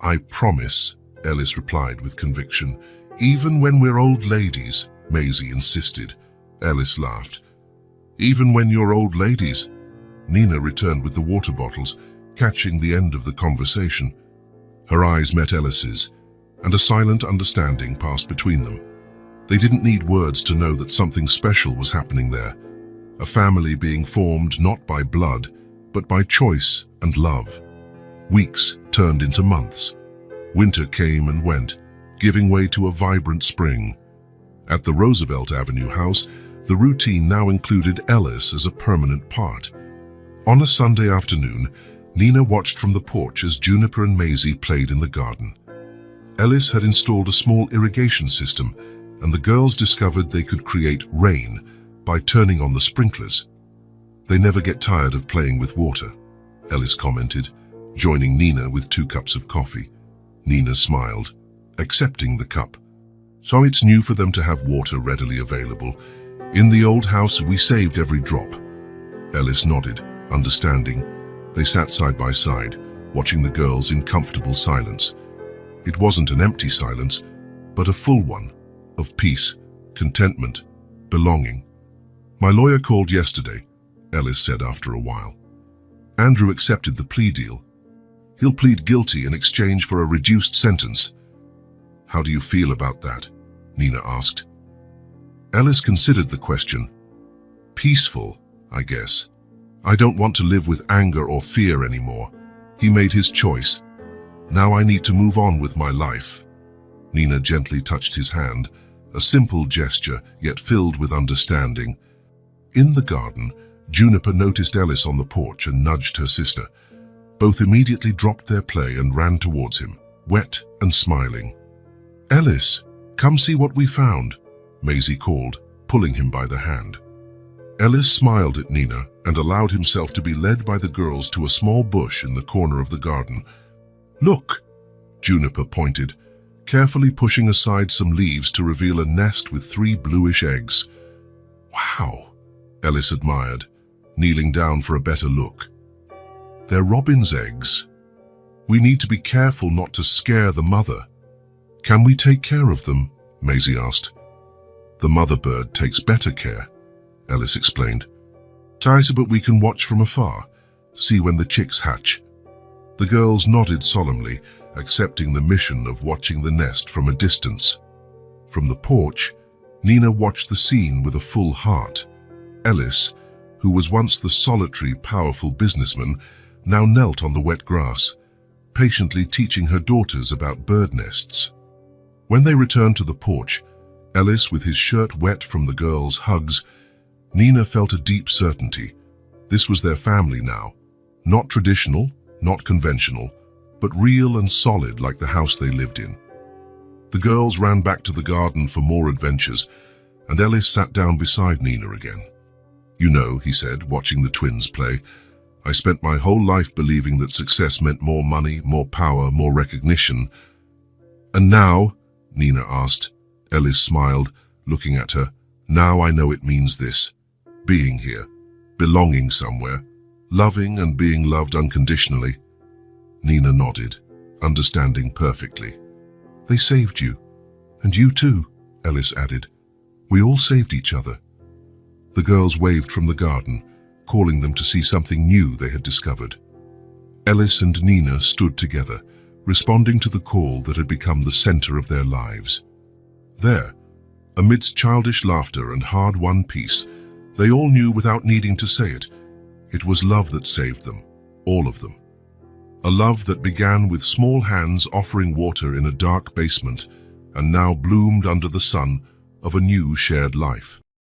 "I promise," Ellis replied with conviction. "Even when we're old ladies," Maisie insisted. Ellis laughed. "Even when you're old ladies?" Nina returned with the water bottles, catching the end of the conversation. Her eyes met Ellis's, and a silent understanding passed between them. They didn't need words to know that something special was happening there. A family being formed not by blood, but by choice and love. Weeks turned into months. Winter came and went, giving way to a vibrant spring. At the Roosevelt Avenue house, the routine now included Ellis as a permanent part. On a Sunday afternoon, Nina watched from the porch as Juniper and Maisie played in the garden. Ellis had installed a small irrigation system, and the girls discovered they could create rain by turning on the sprinklers. "They never get tired of playing with water," Ellis commented, joining Nina with 2 cups of coffee. Nina smiled, accepting the cup. "So it's new for them to have water readily available. In the old house, we saved every drop." Ellis nodded, understanding. They sat side by side, watching the girls in comfortable silence. It wasn't an empty silence, but a full one, of peace, contentment, belonging. "My lawyer called yesterday," Ellis said after a while. "Andrew accepted the plea deal. He'll plead guilty in exchange for a reduced sentence." "How do you feel about that?" Nina asked. Ellis considered the question. "Peaceful, I guess. I don't want to live with anger or fear anymore. He made his choice. Now I need to move on with my life." Nina gently touched his hand, a simple gesture, yet filled with understanding. In the garden, Juniper noticed Ellis on the porch and nudged her sister. Both immediately dropped their play and ran towards him, wet and smiling. "Ellis, come see what we found," Maisie called, pulling him by the hand. Ellis smiled at Nina and allowed himself to be led by the girls to a small bush in the corner of the garden. "Look," Juniper pointed, carefully pushing aside some leaves to reveal a nest with 3 bluish eggs. "Wow," Ellis admired, kneeling down for a better look. "They're robin's eggs. We need to be careful not to scare the mother." "Can we take care of them?" Maisie asked. "The mother bird takes better care," Ellis explained. "But we can watch from afar, see when the chicks hatch." The girls nodded solemnly, accepting the mission of watching the nest from a distance. From the porch, Nina watched the scene with a full heart. Ellis, who was once the solitary, powerful businessman, now knelt on the wet grass, patiently teaching her daughters about bird nests. When they returned to the porch, Ellis with his shirt wet from the girls' hugs, Nina felt a deep certainty. This was their family now. Not traditional, not conventional, but real and solid like the house they lived in. The girls ran back to the garden for more adventures, and Ellis sat down beside Nina again. "You know," he said, watching the twins play, "I spent my whole life believing that success meant more money, more power, more recognition. And now," Nina asked. Ellis smiled, looking at her. "Now I know it means this. Being here, belonging somewhere, loving and being loved unconditionally." Nina nodded, understanding perfectly. "They saved you. And you too," Ellis added. "We all saved each other." The girls waved from the garden, calling them to see something new they had discovered. Ellis and Nina stood together, responding to the call that had become the center of their lives. There, amidst childish laughter and hard-won peace, they all knew without needing to say it, it was love that saved them, all of them. A love that began with small hands offering water in a dark basement and now bloomed under the sun of a new shared life.